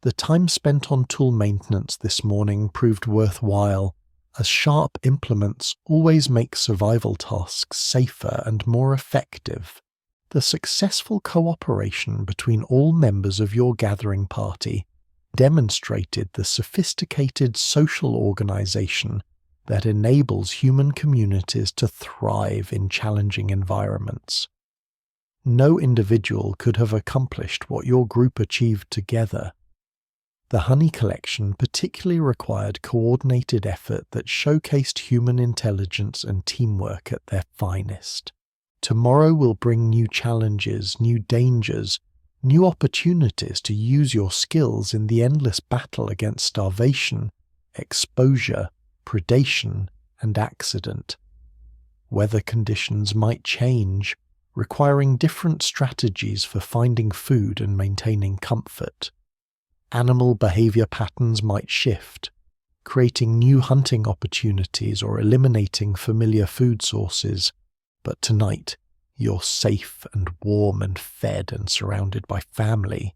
The time spent on tool maintenance this morning proved worthwhile, as sharp implements always make survival tasks safer and more effective. The successful cooperation between all members of your gathering party demonstrated the sophisticated social organization that enables human communities to thrive in challenging environments. No individual could have accomplished what your group achieved together. The honey collection particularly required coordinated effort that showcased human intelligence and teamwork at their finest. Tomorrow will bring new challenges, new dangers, new opportunities to use your skills in the endless battle against starvation, exposure, predation, and accident. Weather conditions might change, requiring different strategies for finding food and maintaining comfort. Animal behavior patterns might shift, creating new hunting opportunities or eliminating familiar food sources. But tonight, you're safe and warm and fed and surrounded by family.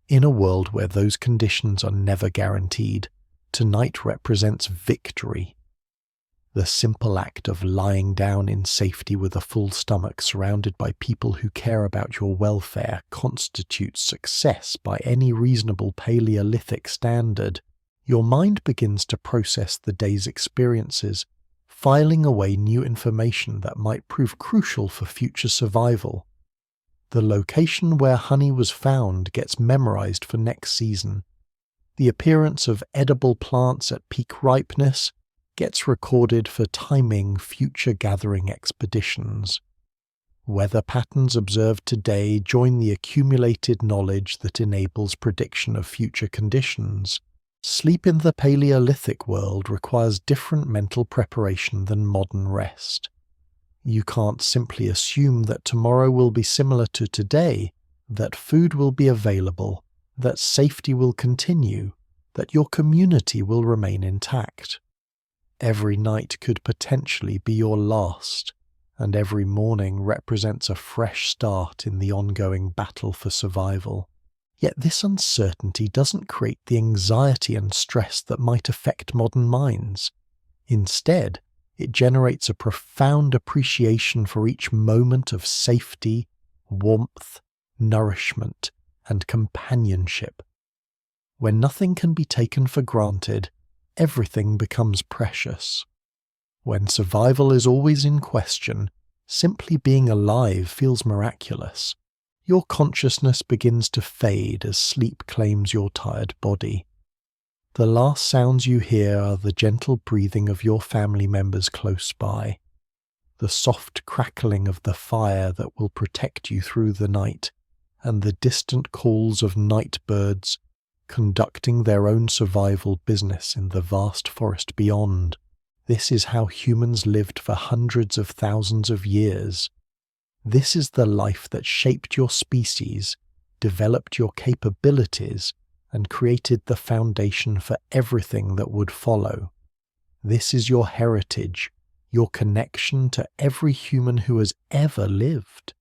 In a world where those conditions are never guaranteed, tonight represents victory. The simple act of lying down in safety with a full stomach surrounded by people who care about your welfare constitutes success by any reasonable Paleolithic standard. Your mind begins to process the day's experiences, filing away new information that might prove crucial for future survival. The location where honey was found gets memorized for next season. The appearance of edible plants at peak ripeness gets recorded for timing future gathering expeditions. Weather patterns observed today join the accumulated knowledge that enables prediction of future conditions. Sleep in the Paleolithic world requires different mental preparation than modern rest. You can't simply assume that tomorrow will be similar to today, that food will be available, that safety will continue, that your community will remain intact. Every night could potentially be your last, and every morning represents a fresh start in the ongoing battle for survival. Yet this uncertainty doesn't create the anxiety and stress that might affect modern minds. Instead, it generates a profound appreciation for each moment of safety, warmth, nourishment, and companionship. When nothing can be taken for granted, everything becomes precious. When survival is always in question, simply being alive feels miraculous. Your consciousness begins to fade as sleep claims your tired body. The last sounds you hear are the gentle breathing of your family members close by, the soft crackling of the fire that will protect you through the night, and the distant calls of night birds conducting their own survival business in the vast forest beyond. This is how humans lived for hundreds of thousands of years. This is the life that shaped your species, developed your capabilities, and created the foundation for everything that would follow. This is your heritage, your connection to every human who has ever lived,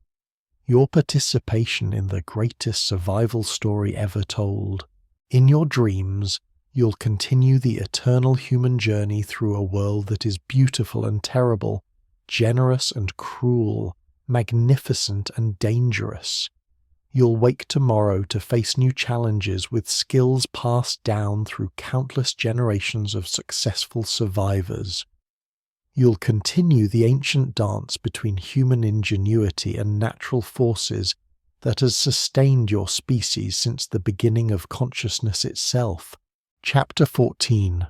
your participation in the greatest survival story ever told. In your dreams, you'll continue the eternal human journey through a world that is beautiful and terrible, generous and cruel, magnificent and dangerous. You'll wake tomorrow to face new challenges with skills passed down through countless generations of successful survivors. You'll continue the ancient dance between human ingenuity and natural forces that has sustained your species since the beginning of consciousness itself. Chapter 14.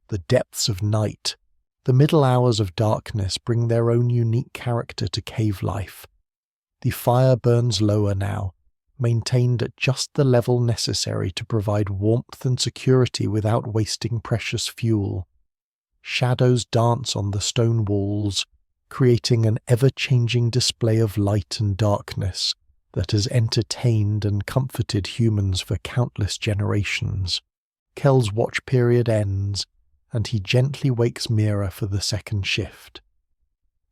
The Depths of Night. The middle hours of darkness bring their own unique character to cave life. The fire burns lower now, maintained at just the level necessary to provide warmth and security without wasting precious fuel. Shadows dance on the stone walls, creating an ever-changing display of light and darkness that has entertained and comforted humans for countless generations. Kel's watch period ends, and he gently wakes Mira for the second shift.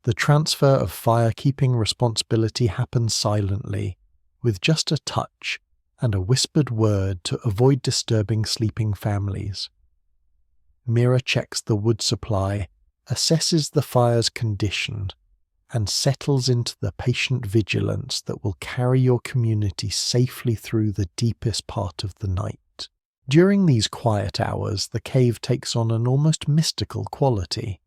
The transfer of fire-keeping responsibility happens silently, with just a touch and a whispered word to avoid disturbing sleeping families. Mira checks the wood supply, assesses the fire's condition, and settles into the patient vigilance that will carry your community safely through the deepest part of the night. During these quiet hours, the cave takes on an almost mystical quality.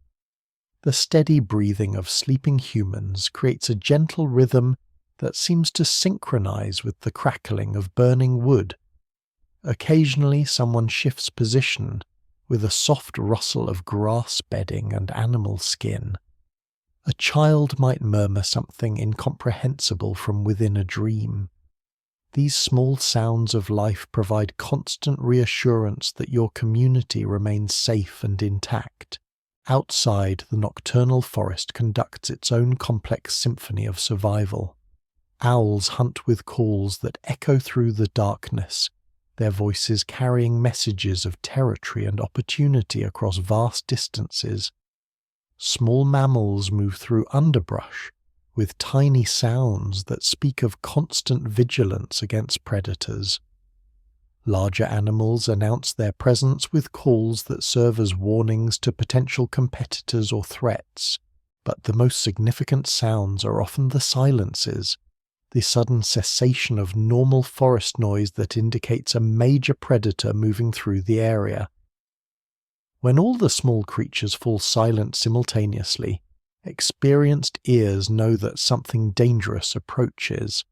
The steady breathing of sleeping humans creates a gentle rhythm that seems to synchronize with the crackling of burning wood. Occasionally, someone shifts position, with a soft rustle of grass bedding and animal skin. A child might murmur something incomprehensible from within a dream. These small sounds of life provide constant reassurance that your community remains safe and intact. Outside, the nocturnal forest conducts its own complex symphony of survival. Owls hunt with calls that echo through the darkness, their voices carrying messages of territory and opportunity across vast distances. Small mammals move through underbrush, with tiny sounds that speak of constant vigilance against predators. Larger animals announce their presence with calls that serve as warnings to potential competitors or threats, but the most significant sounds are often the silences, the sudden cessation of normal forest noise that indicates a major predator moving through the area. When all the small creatures fall silent simultaneously, experienced ears know that something dangerous approaches.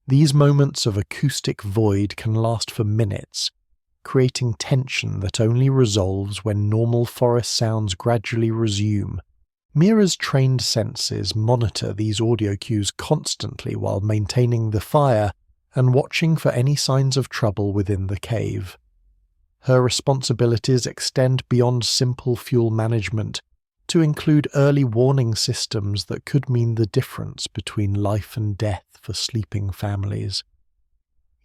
These moments of acoustic void can last for minutes, creating tension that only resolves when normal forest sounds gradually resume. Mira's trained senses monitor these audio cues constantly while maintaining the fire and watching for any signs of trouble within the cave. Her responsibilities extend beyond simple fuel management to include early warning systems that could mean the difference between life and death for sleeping families.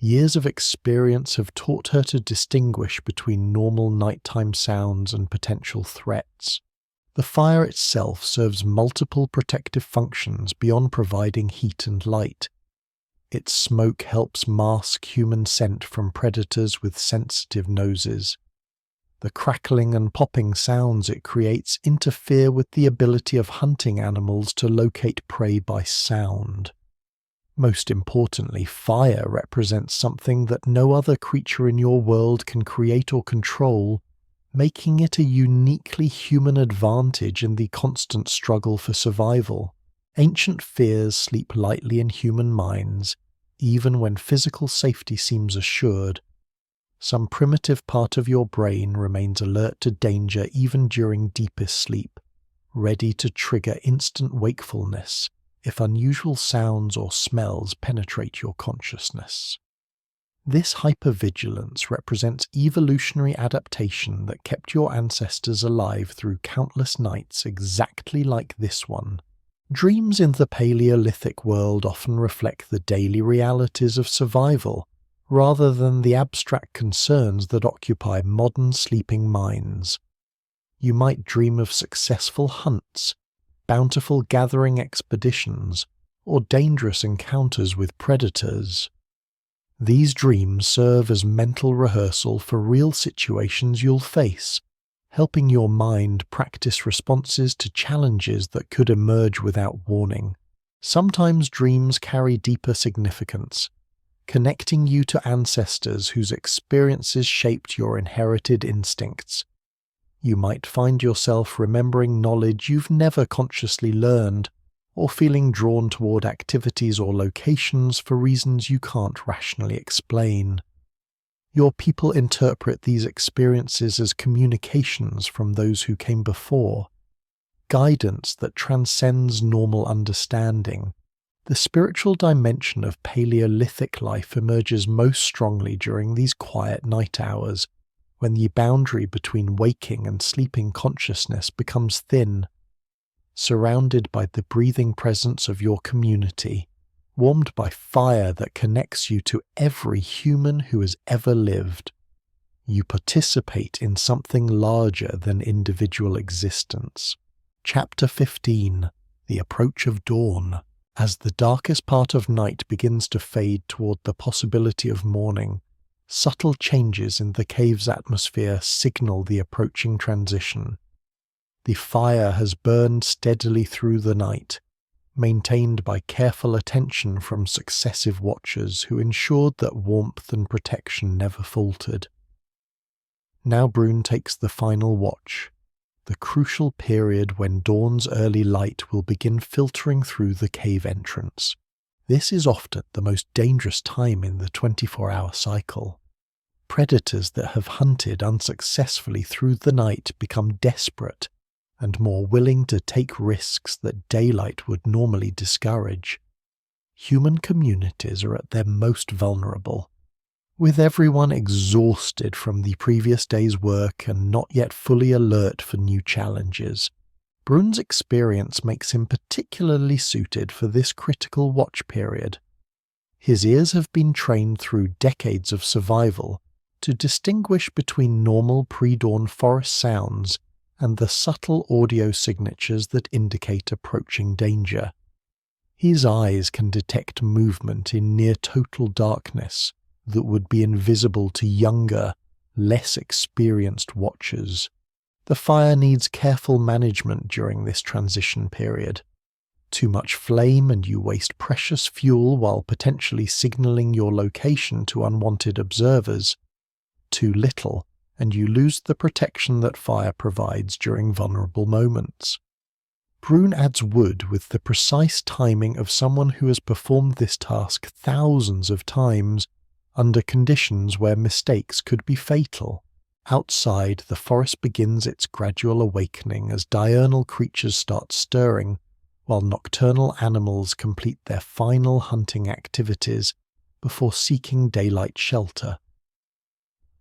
Years of experience have taught her to distinguish between normal nighttime sounds and potential threats. The fire itself serves multiple protective functions beyond providing heat and light. Its smoke helps mask human scent from predators with sensitive noses. The crackling and popping sounds it creates interfere with the ability of hunting animals to locate prey by sound. Most importantly, fire represents something that no other creature in your world can create or control, making it a uniquely human advantage in the constant struggle for survival. Ancient fears sleep lightly in human minds, even when physical safety seems assured. Some primitive part of your brain remains alert to danger even during deepest sleep, ready to trigger instant wakefulness if unusual sounds or smells penetrate your consciousness. This hypervigilance represents evolutionary adaptation that kept your ancestors alive through countless nights exactly like this one. Dreams in the Paleolithic world often reflect the daily realities of survival, rather than the abstract concerns that occupy modern sleeping minds. You might dream of successful hunts, bountiful gathering expeditions, or dangerous encounters with predators. These dreams serve as mental rehearsal for real situations you'll face, helping your mind practice responses to challenges that could emerge without warning. Sometimes dreams carry deeper significance, connecting you to ancestors whose experiences shaped your inherited instincts. You might find yourself remembering knowledge you've never consciously learned, or feeling drawn toward activities or locations for reasons you can't rationally explain. Your people interpret these experiences as communications from those who came before, guidance that transcends normal understanding. The spiritual dimension of Paleolithic life emerges most strongly during these quiet night hours, when the boundary between waking and sleeping consciousness becomes thin. Surrounded by the breathing presence of your community, warmed by fire that connects you to every human who has ever lived, you participate in something larger than individual existence. Chapter 15: The Approach of Dawn. As the darkest part of night begins to fade toward the possibility of morning, subtle changes in the cave's atmosphere signal the approaching transition. The fire has burned steadily through the night, maintained by careful attention from successive watchers who ensured that warmth and protection never faltered. Now Brune takes the final watch, the crucial period when dawn's early light will begin filtering through the cave entrance. This is often the most dangerous time in the 24-hour cycle. Predators that have hunted unsuccessfully through the night become desperate and more willing to take risks that daylight would normally discourage. Human communities are at their most vulnerable, with everyone exhausted from the previous day's work and not yet fully alert for new challenges. Brune's experience makes him particularly suited for this critical watch period. His ears have been trained through decades of survival to distinguish between normal pre-dawn forest sounds and the subtle audio signatures that indicate approaching danger. His eyes can detect movement in near-total darkness that would be invisible to younger, less experienced watchers. The fire needs careful management during this transition period. Too much flame and you waste precious fuel while potentially signaling your location to unwanted observers. Too little, and you lose the protection that fire provides during vulnerable moments. Brune adds wood with the precise timing of someone who has performed this task thousands of times under conditions where mistakes could be fatal. Outside, the forest begins its gradual awakening as diurnal creatures start stirring, while nocturnal animals complete their final hunting activities before seeking daylight shelter.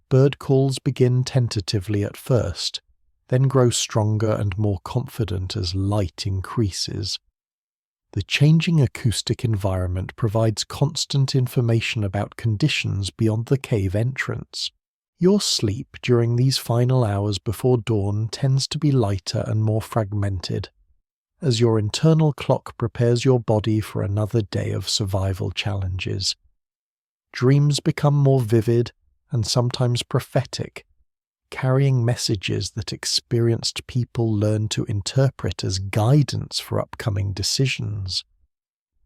Bird calls begin tentatively at first, then grow stronger and more confident as light increases. The changing acoustic environment provides constant information about conditions beyond the cave entrance. Your sleep during these final hours before dawn tends to be lighter and more fragmented, as your internal clock prepares your body for another day of survival challenges. Dreams become more vivid and sometimes prophetic, carrying messages that experienced people learn to interpret as guidance for upcoming decisions.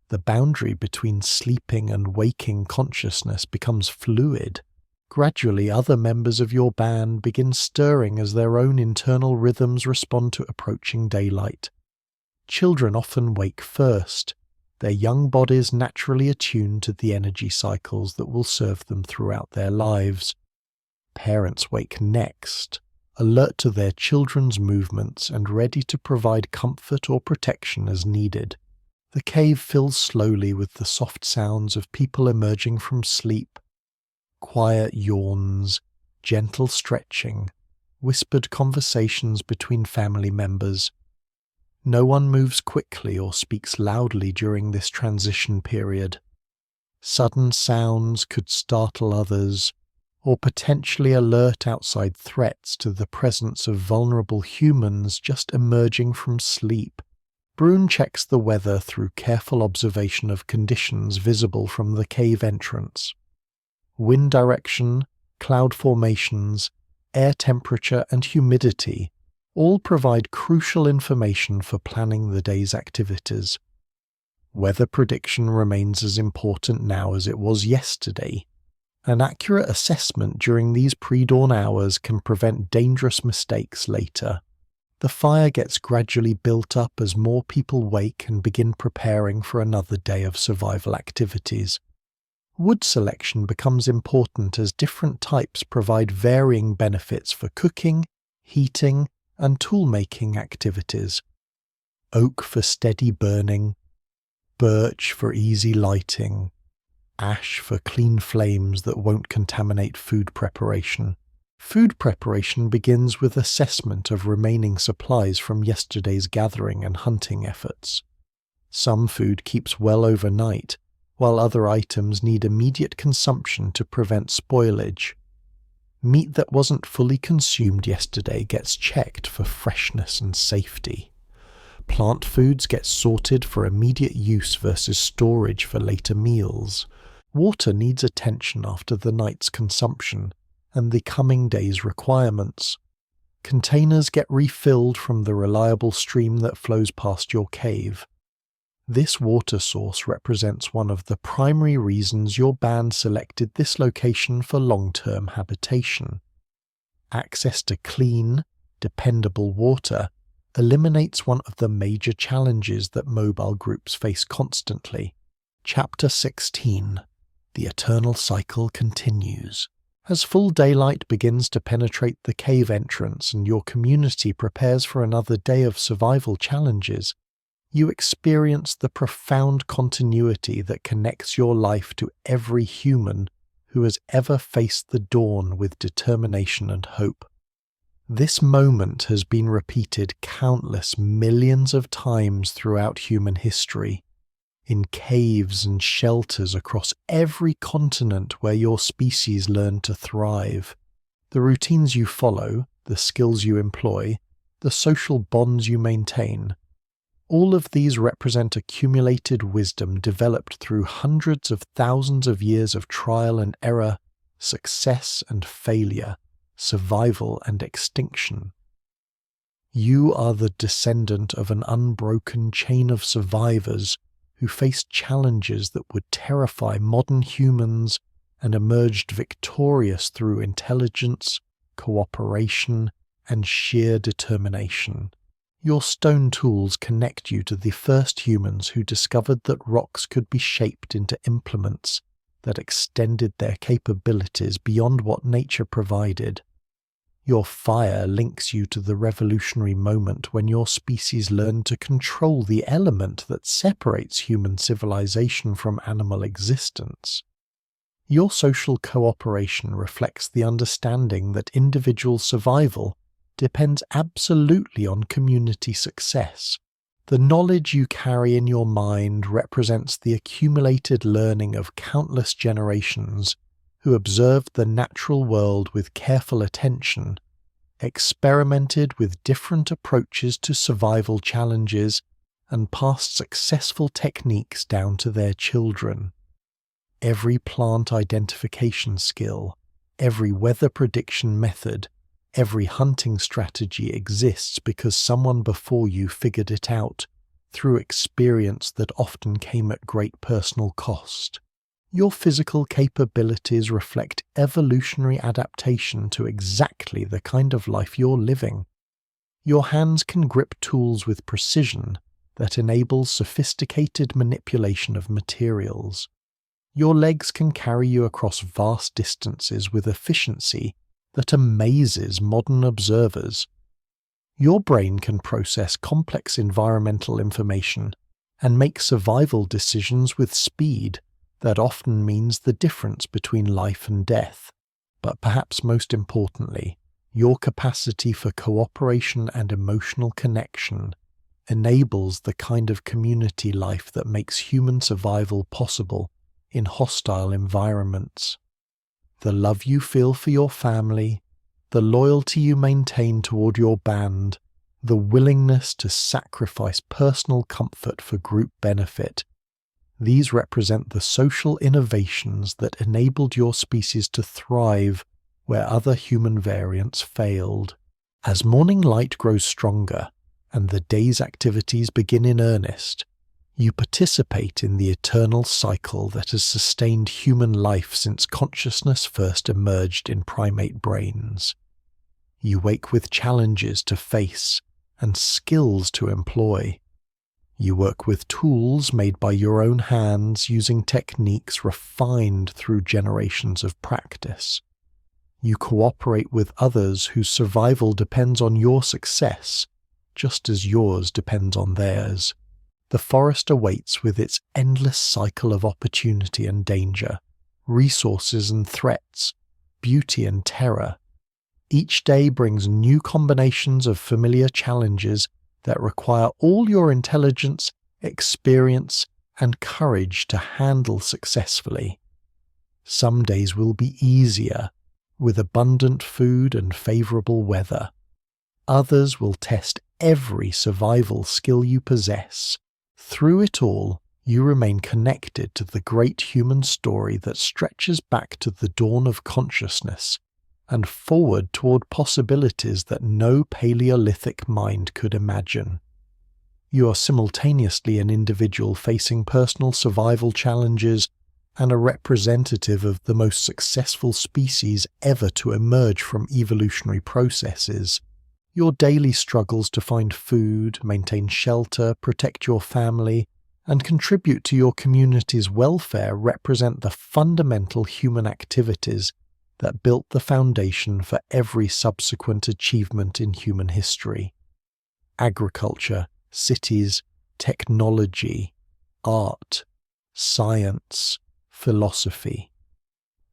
The boundary between sleeping and waking consciousness becomes fluid. Gradually, other members of your band begin stirring as their own internal rhythms respond to approaching daylight. Children often wake first, their young bodies naturally attuned to the energy cycles that will serve them throughout their lives. Parents wake next, alert to their children's movements and ready to provide comfort or protection as needed. The cave fills slowly with the soft sounds of people emerging from sleep. Quiet yawns, gentle stretching, whispered conversations between family members. No one moves quickly or speaks loudly during this transition period. Sudden sounds could startle others, or potentially alert outside threats to the presence of vulnerable humans just emerging from sleep. Brune checks the weather through careful observation of conditions visible from the cave entrance. Wind direction, cloud formations, air temperature and humidity all provide crucial information for planning the day's activities. Weather prediction remains as important now as it was yesterday. An accurate assessment during these pre-dawn hours can prevent dangerous mistakes later. The fire gets gradually built up as more people wake and begin preparing for another day of survival activities. Wood selection becomes important as different types provide varying benefits for cooking, heating, and tool-making activities. Oak for steady burning, birch for easy lighting, ash for clean flames that won't contaminate food preparation. Food preparation begins with assessment of remaining supplies from yesterday's gathering and hunting efforts. Some food keeps well overnight, while other items need immediate consumption to prevent spoilage. Meat that wasn't fully consumed yesterday gets checked for freshness and safety. Plant foods get sorted for immediate use versus storage for later meals. Water needs attention after the night's consumption and the coming day's requirements. Containers get refilled from the reliable stream that flows past your cave. This water source represents one of the primary reasons your band selected this location for long-term habitation. Access to clean, dependable water eliminates one of the major challenges that mobile groups face constantly. Chapter 16. The eternal cycle continues. As full daylight begins to penetrate the cave entrance and your community prepares for another day of survival challenges, you experience the profound continuity that connects your life to every human who has ever faced the dawn with determination and hope. This moment has been repeated countless millions of times throughout human history, in caves and shelters across every continent where your species learned to thrive. The routines you follow, the skills you employ, the social bonds you maintain, all of these represent accumulated wisdom developed through hundreds of thousands of years of trial and error, success and failure, survival and extinction. You are the descendant of an unbroken chain of survivors who faced challenges that would terrify modern humans and emerged victorious through intelligence, cooperation, and sheer determination. Your stone tools connect you to the first humans who discovered that rocks could be shaped into implements that extended their capabilities beyond what nature provided. Your fire links you to the revolutionary moment when your species learned to control the element that separates human civilization from animal existence. Your social cooperation reflects the understanding that individual survival depends absolutely on community success. The knowledge you carry in your mind represents the accumulated learning of countless generations who observed the natural world with careful attention, experimented with different approaches to survival challenges, and passed successful techniques down to their children. Every plant identification skill, every weather prediction method, every hunting strategy exists because someone before you figured it out through experience that often came at great personal cost. Your physical capabilities reflect evolutionary adaptation to exactly the kind of life you're living. Your hands can grip tools with precision that enables sophisticated manipulation of materials. Your legs can carry you across vast distances with efficiency that amazes modern observers. Your brain can process complex environmental information and make survival decisions with speed that often means the difference between life and death. But perhaps most importantly, your capacity for cooperation and emotional connection enables the kind of community life that makes human survival possible in hostile environments. The love you feel for your family, the loyalty you maintain toward your band, the willingness to sacrifice personal comfort for group benefit. These represent the social innovations that enabled your species to thrive where other human variants failed. As morning light grows stronger and the day's activities begin in earnest, you participate in the eternal cycle that has sustained human life since consciousness first emerged in primate brains. You wake with challenges to face and skills to employ. You work with tools made by your own hands using techniques refined through generations of practice. You cooperate with others whose survival depends on your success, just as yours depends on theirs. The forest awaits with its endless cycle of opportunity and danger, resources and threats, beauty and terror. Each day brings new combinations of familiar challenges that require all your intelligence, experience, and courage to handle successfully. Some days will be easier, with abundant food and favorable weather. Others will test every survival skill you possess. Through it all, you remain connected to the great human story that stretches back to the dawn of consciousness and forward toward possibilities that no Paleolithic mind could imagine. You are simultaneously an individual facing personal survival challenges and a representative of the most successful species ever to emerge from evolutionary processes. Your daily struggles to find food, maintain shelter, protect your family, and contribute to your community's welfare represent the fundamental human activities that built the foundation for every subsequent achievement in human history. Agriculture, cities, technology, art, science, philosophy.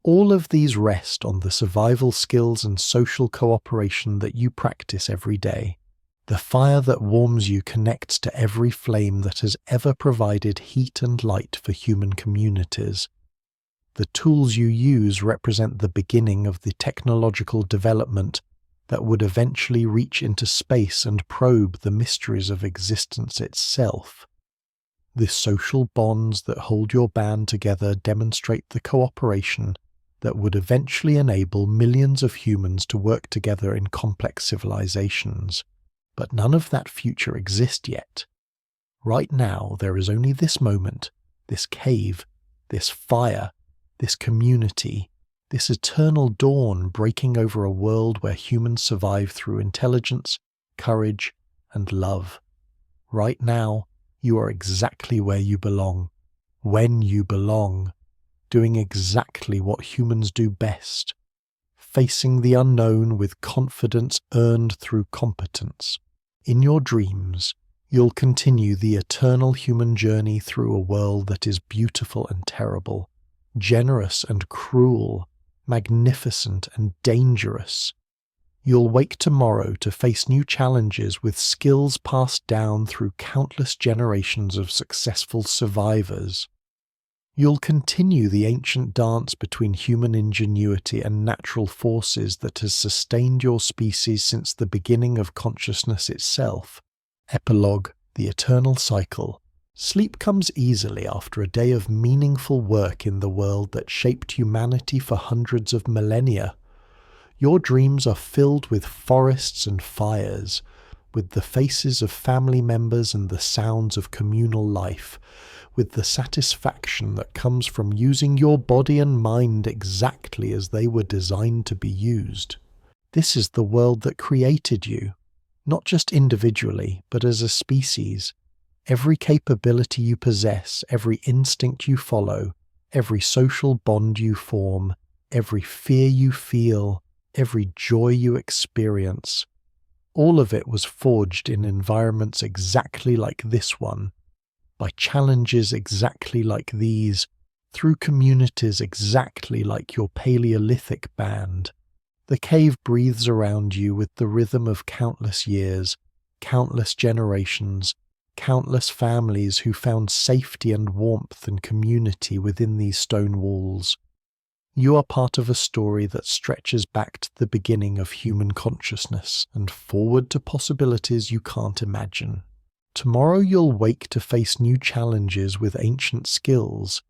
All of these rest on the survival skills and social cooperation that you practice every day. The fire that warms you connects to every flame that has ever provided heat and light for human communities. The tools you use represent the beginning of the technological development that would eventually reach into space and probe the mysteries of existence itself. The social bonds that hold your band together demonstrate the cooperation that would eventually enable millions of humans to work together in complex civilizations. But none of that future exists yet. Right now, there is only this moment, this cave, this fire, this community, this eternal dawn breaking over a world where humans survive through intelligence, courage, and love. Right now, you are exactly where you belong, when you belong, doing exactly what humans do best, facing the unknown with confidence earned through competence. In your dreams, you'll continue the eternal human journey through a world that is beautiful and terrible, generous and cruel, magnificent and dangerous. You'll wake tomorrow to face new challenges with skills passed down through countless generations of successful survivors. You'll continue the ancient dance between human ingenuity and natural forces that has sustained your species since the beginning of consciousness itself. Epilogue: the eternal cycle. Sleep comes easily after a day of meaningful work in the world that shaped humanity for hundreds of millennia. Your dreams are filled with forests and fires, with the faces of family members and the sounds of communal life, with the satisfaction that comes from using your body and mind exactly as they were designed to be used. This is the world that created you, not just individually, but as a species. Every capability you possess, every instinct you follow, every social bond you form, every fear you feel, every joy you experience, all of it was forged in environments exactly like this one, by challenges exactly like these, through communities exactly like your Paleolithic band. The cave breathes around you with the rhythm of countless years, countless generations, countless families who found safety and warmth and community within these stone walls. You are part of a story that stretches back to the beginning of human consciousness and forward to possibilities you can't imagine. Tomorrow you'll wake to face new challenges with ancient skills.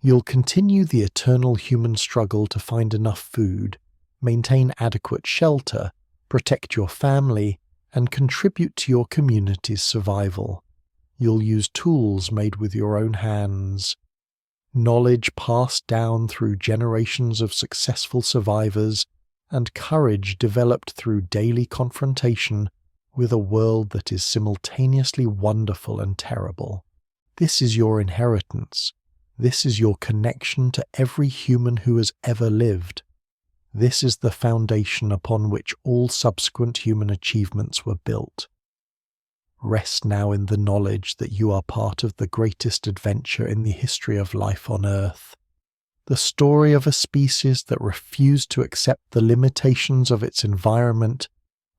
You'll continue the eternal human struggle to find enough food, maintain adequate shelter, protect your family, and contribute to your community's survival. You'll use tools made with your own hands, knowledge passed down through generations of successful survivors, and courage developed through daily confrontation with a world that is simultaneously wonderful and terrible. This is your inheritance. This is your connection to every human who has ever lived. This is the foundation upon which all subsequent human achievements were built. Rest now in the knowledge that you are part of the greatest adventure in the history of life on Earth. The story of a species that refused to accept the limitations of its environment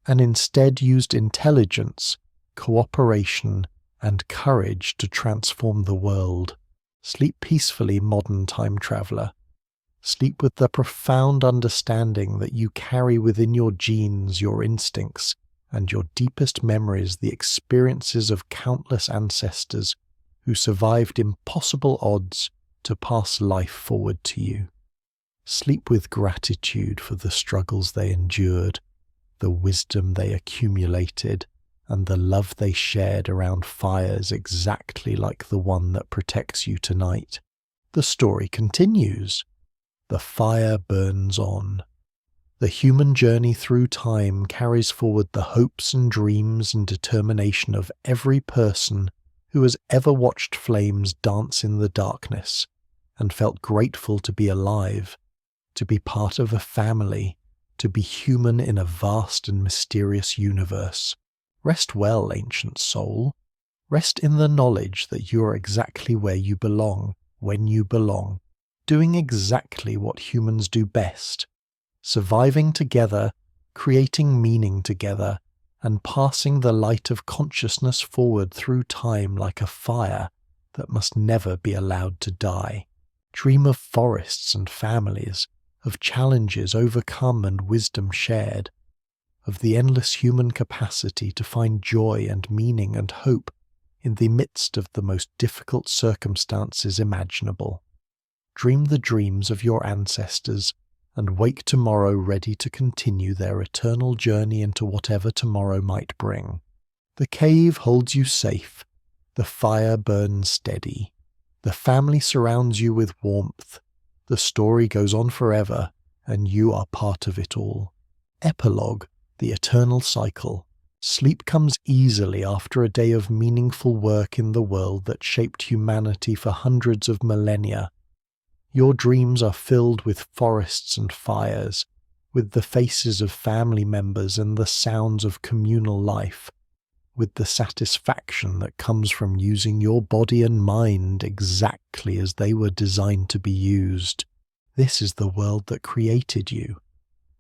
and instead used intelligence, cooperation, and courage to transform the world. Sleep peacefully, modern time traveler. Sleep with the profound understanding that you carry within your genes, your instincts, and your deepest memories the experiences of countless ancestors who survived impossible odds to pass life forward to you. Sleep with gratitude for the struggles they endured, the wisdom they accumulated, and the love they shared around fires exactly like the one that protects you tonight. The story continues. The fire burns on. The human journey through time carries forward the hopes and dreams and determination of every person who has ever watched flames dance in the darkness and felt grateful to be alive, to be part of a family, to be human in a vast and mysterious universe. Rest well, ancient soul. Rest in the knowledge that you are exactly where you belong, when you belong, doing exactly what humans do best, surviving together, creating meaning together, and passing the light of consciousness forward through time like a fire that must never be allowed to die. Dream of forests and families, of challenges overcome and wisdom shared, of the endless human capacity to find joy and meaning and hope in the midst of the most difficult circumstances imaginable. Dream the dreams of your ancestors and wake tomorrow ready to continue their eternal journey into whatever tomorrow might bring. The cave holds you safe. The fire burns steady. The family surrounds you with warmth. The story goes on forever, and you are part of it all. Epilogue, the eternal cycle. Sleep comes easily after a day of meaningful work in the world that shaped humanity for hundreds of millennia. Your dreams are filled with forests and fires, with the faces of family members and the sounds of communal life, with the satisfaction that comes from using your body and mind exactly as they were designed to be used. This is the world that created you,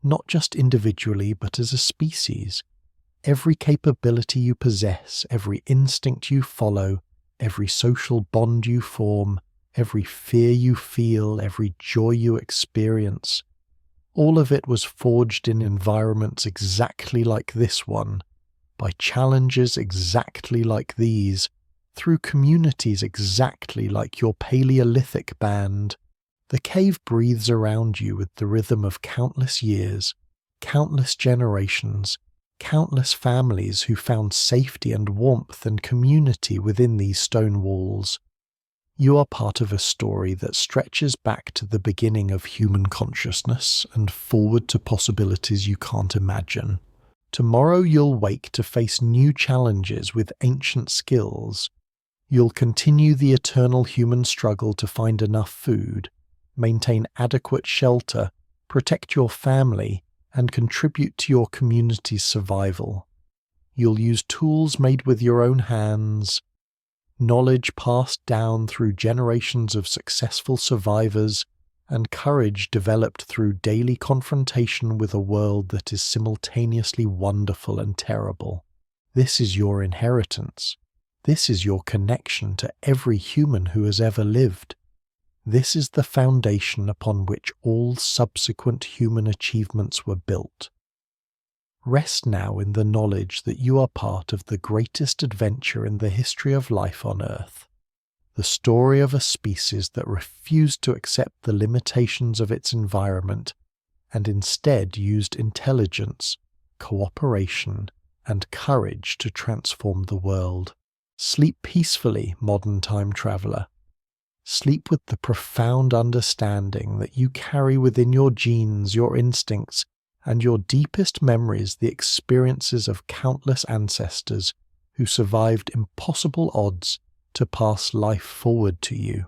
not just individually but as a species. Every capability you possess, every instinct you follow, every social bond you form, every fear you feel, every joy you experience, all of it was forged in environments exactly like this one, by challenges exactly like these, through communities exactly like your Paleolithic band. The cave breathes around you with the rhythm of countless years, countless generations, countless families who found safety and warmth and community within these stone walls. You are part of a story that stretches back to the beginning of human consciousness and forward to possibilities you can't imagine. Tomorrow you'll wake to face new challenges with ancient skills. You'll continue the eternal human struggle to find enough food, maintain adequate shelter, protect your family, and contribute to your community's survival. You'll use tools made with your own hands, knowledge passed down through generations of successful survivors, and courage developed through daily confrontation with a world that is simultaneously wonderful and terrible. This is your inheritance. This is your connection to every human who has ever lived. This is the foundation upon which all subsequent human achievements were built. Rest now in the knowledge that you are part of the greatest adventure in the history of life on Earth, the story of a species that refused to accept the limitations of its environment and instead used intelligence, cooperation, and courage to transform the world. Sleep peacefully, modern time traveler. Sleep with the profound understanding that you carry within your genes, your instincts, and your deepest memories the experiences of countless ancestors who survived impossible odds to pass life forward to you.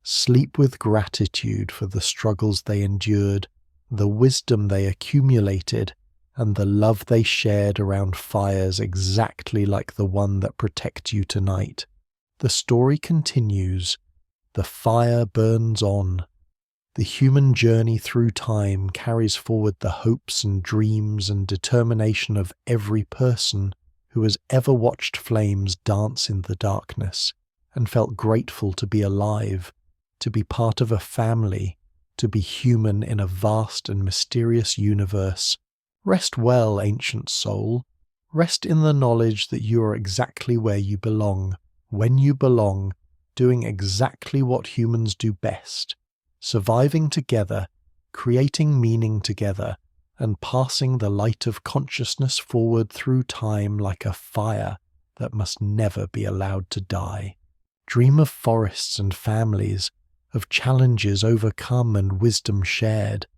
Sleep with gratitude for the struggles they endured, the wisdom they accumulated, and the love they shared around fires exactly like the one that protects you tonight. The story continues. The fire burns on. The human journey through time carries forward the hopes and dreams and determination of every person who has ever watched flames dance in the darkness and felt grateful to be alive, to be part of a family, to be human in a vast and mysterious universe. Rest well, ancient soul. Rest in the knowledge that you are exactly where you belong, when you belong, doing exactly what humans do best. Surviving together, creating meaning together, and passing the light of consciousness forward through time like a fire that must never be allowed to die. Dream of forests and families, of challenges overcome and wisdom shared,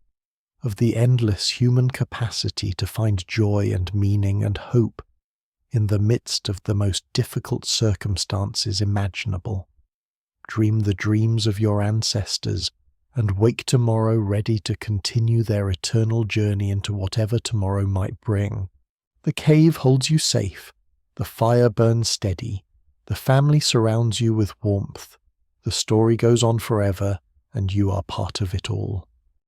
of the endless human capacity to find joy and meaning and hope in the midst of the most difficult circumstances imaginable. Dream the dreams of your ancestors, and wake tomorrow ready to continue their eternal journey into whatever tomorrow might bring. The cave holds you safe, the fire burns steady, the family surrounds you with warmth, the story goes on forever, and you are part of it all.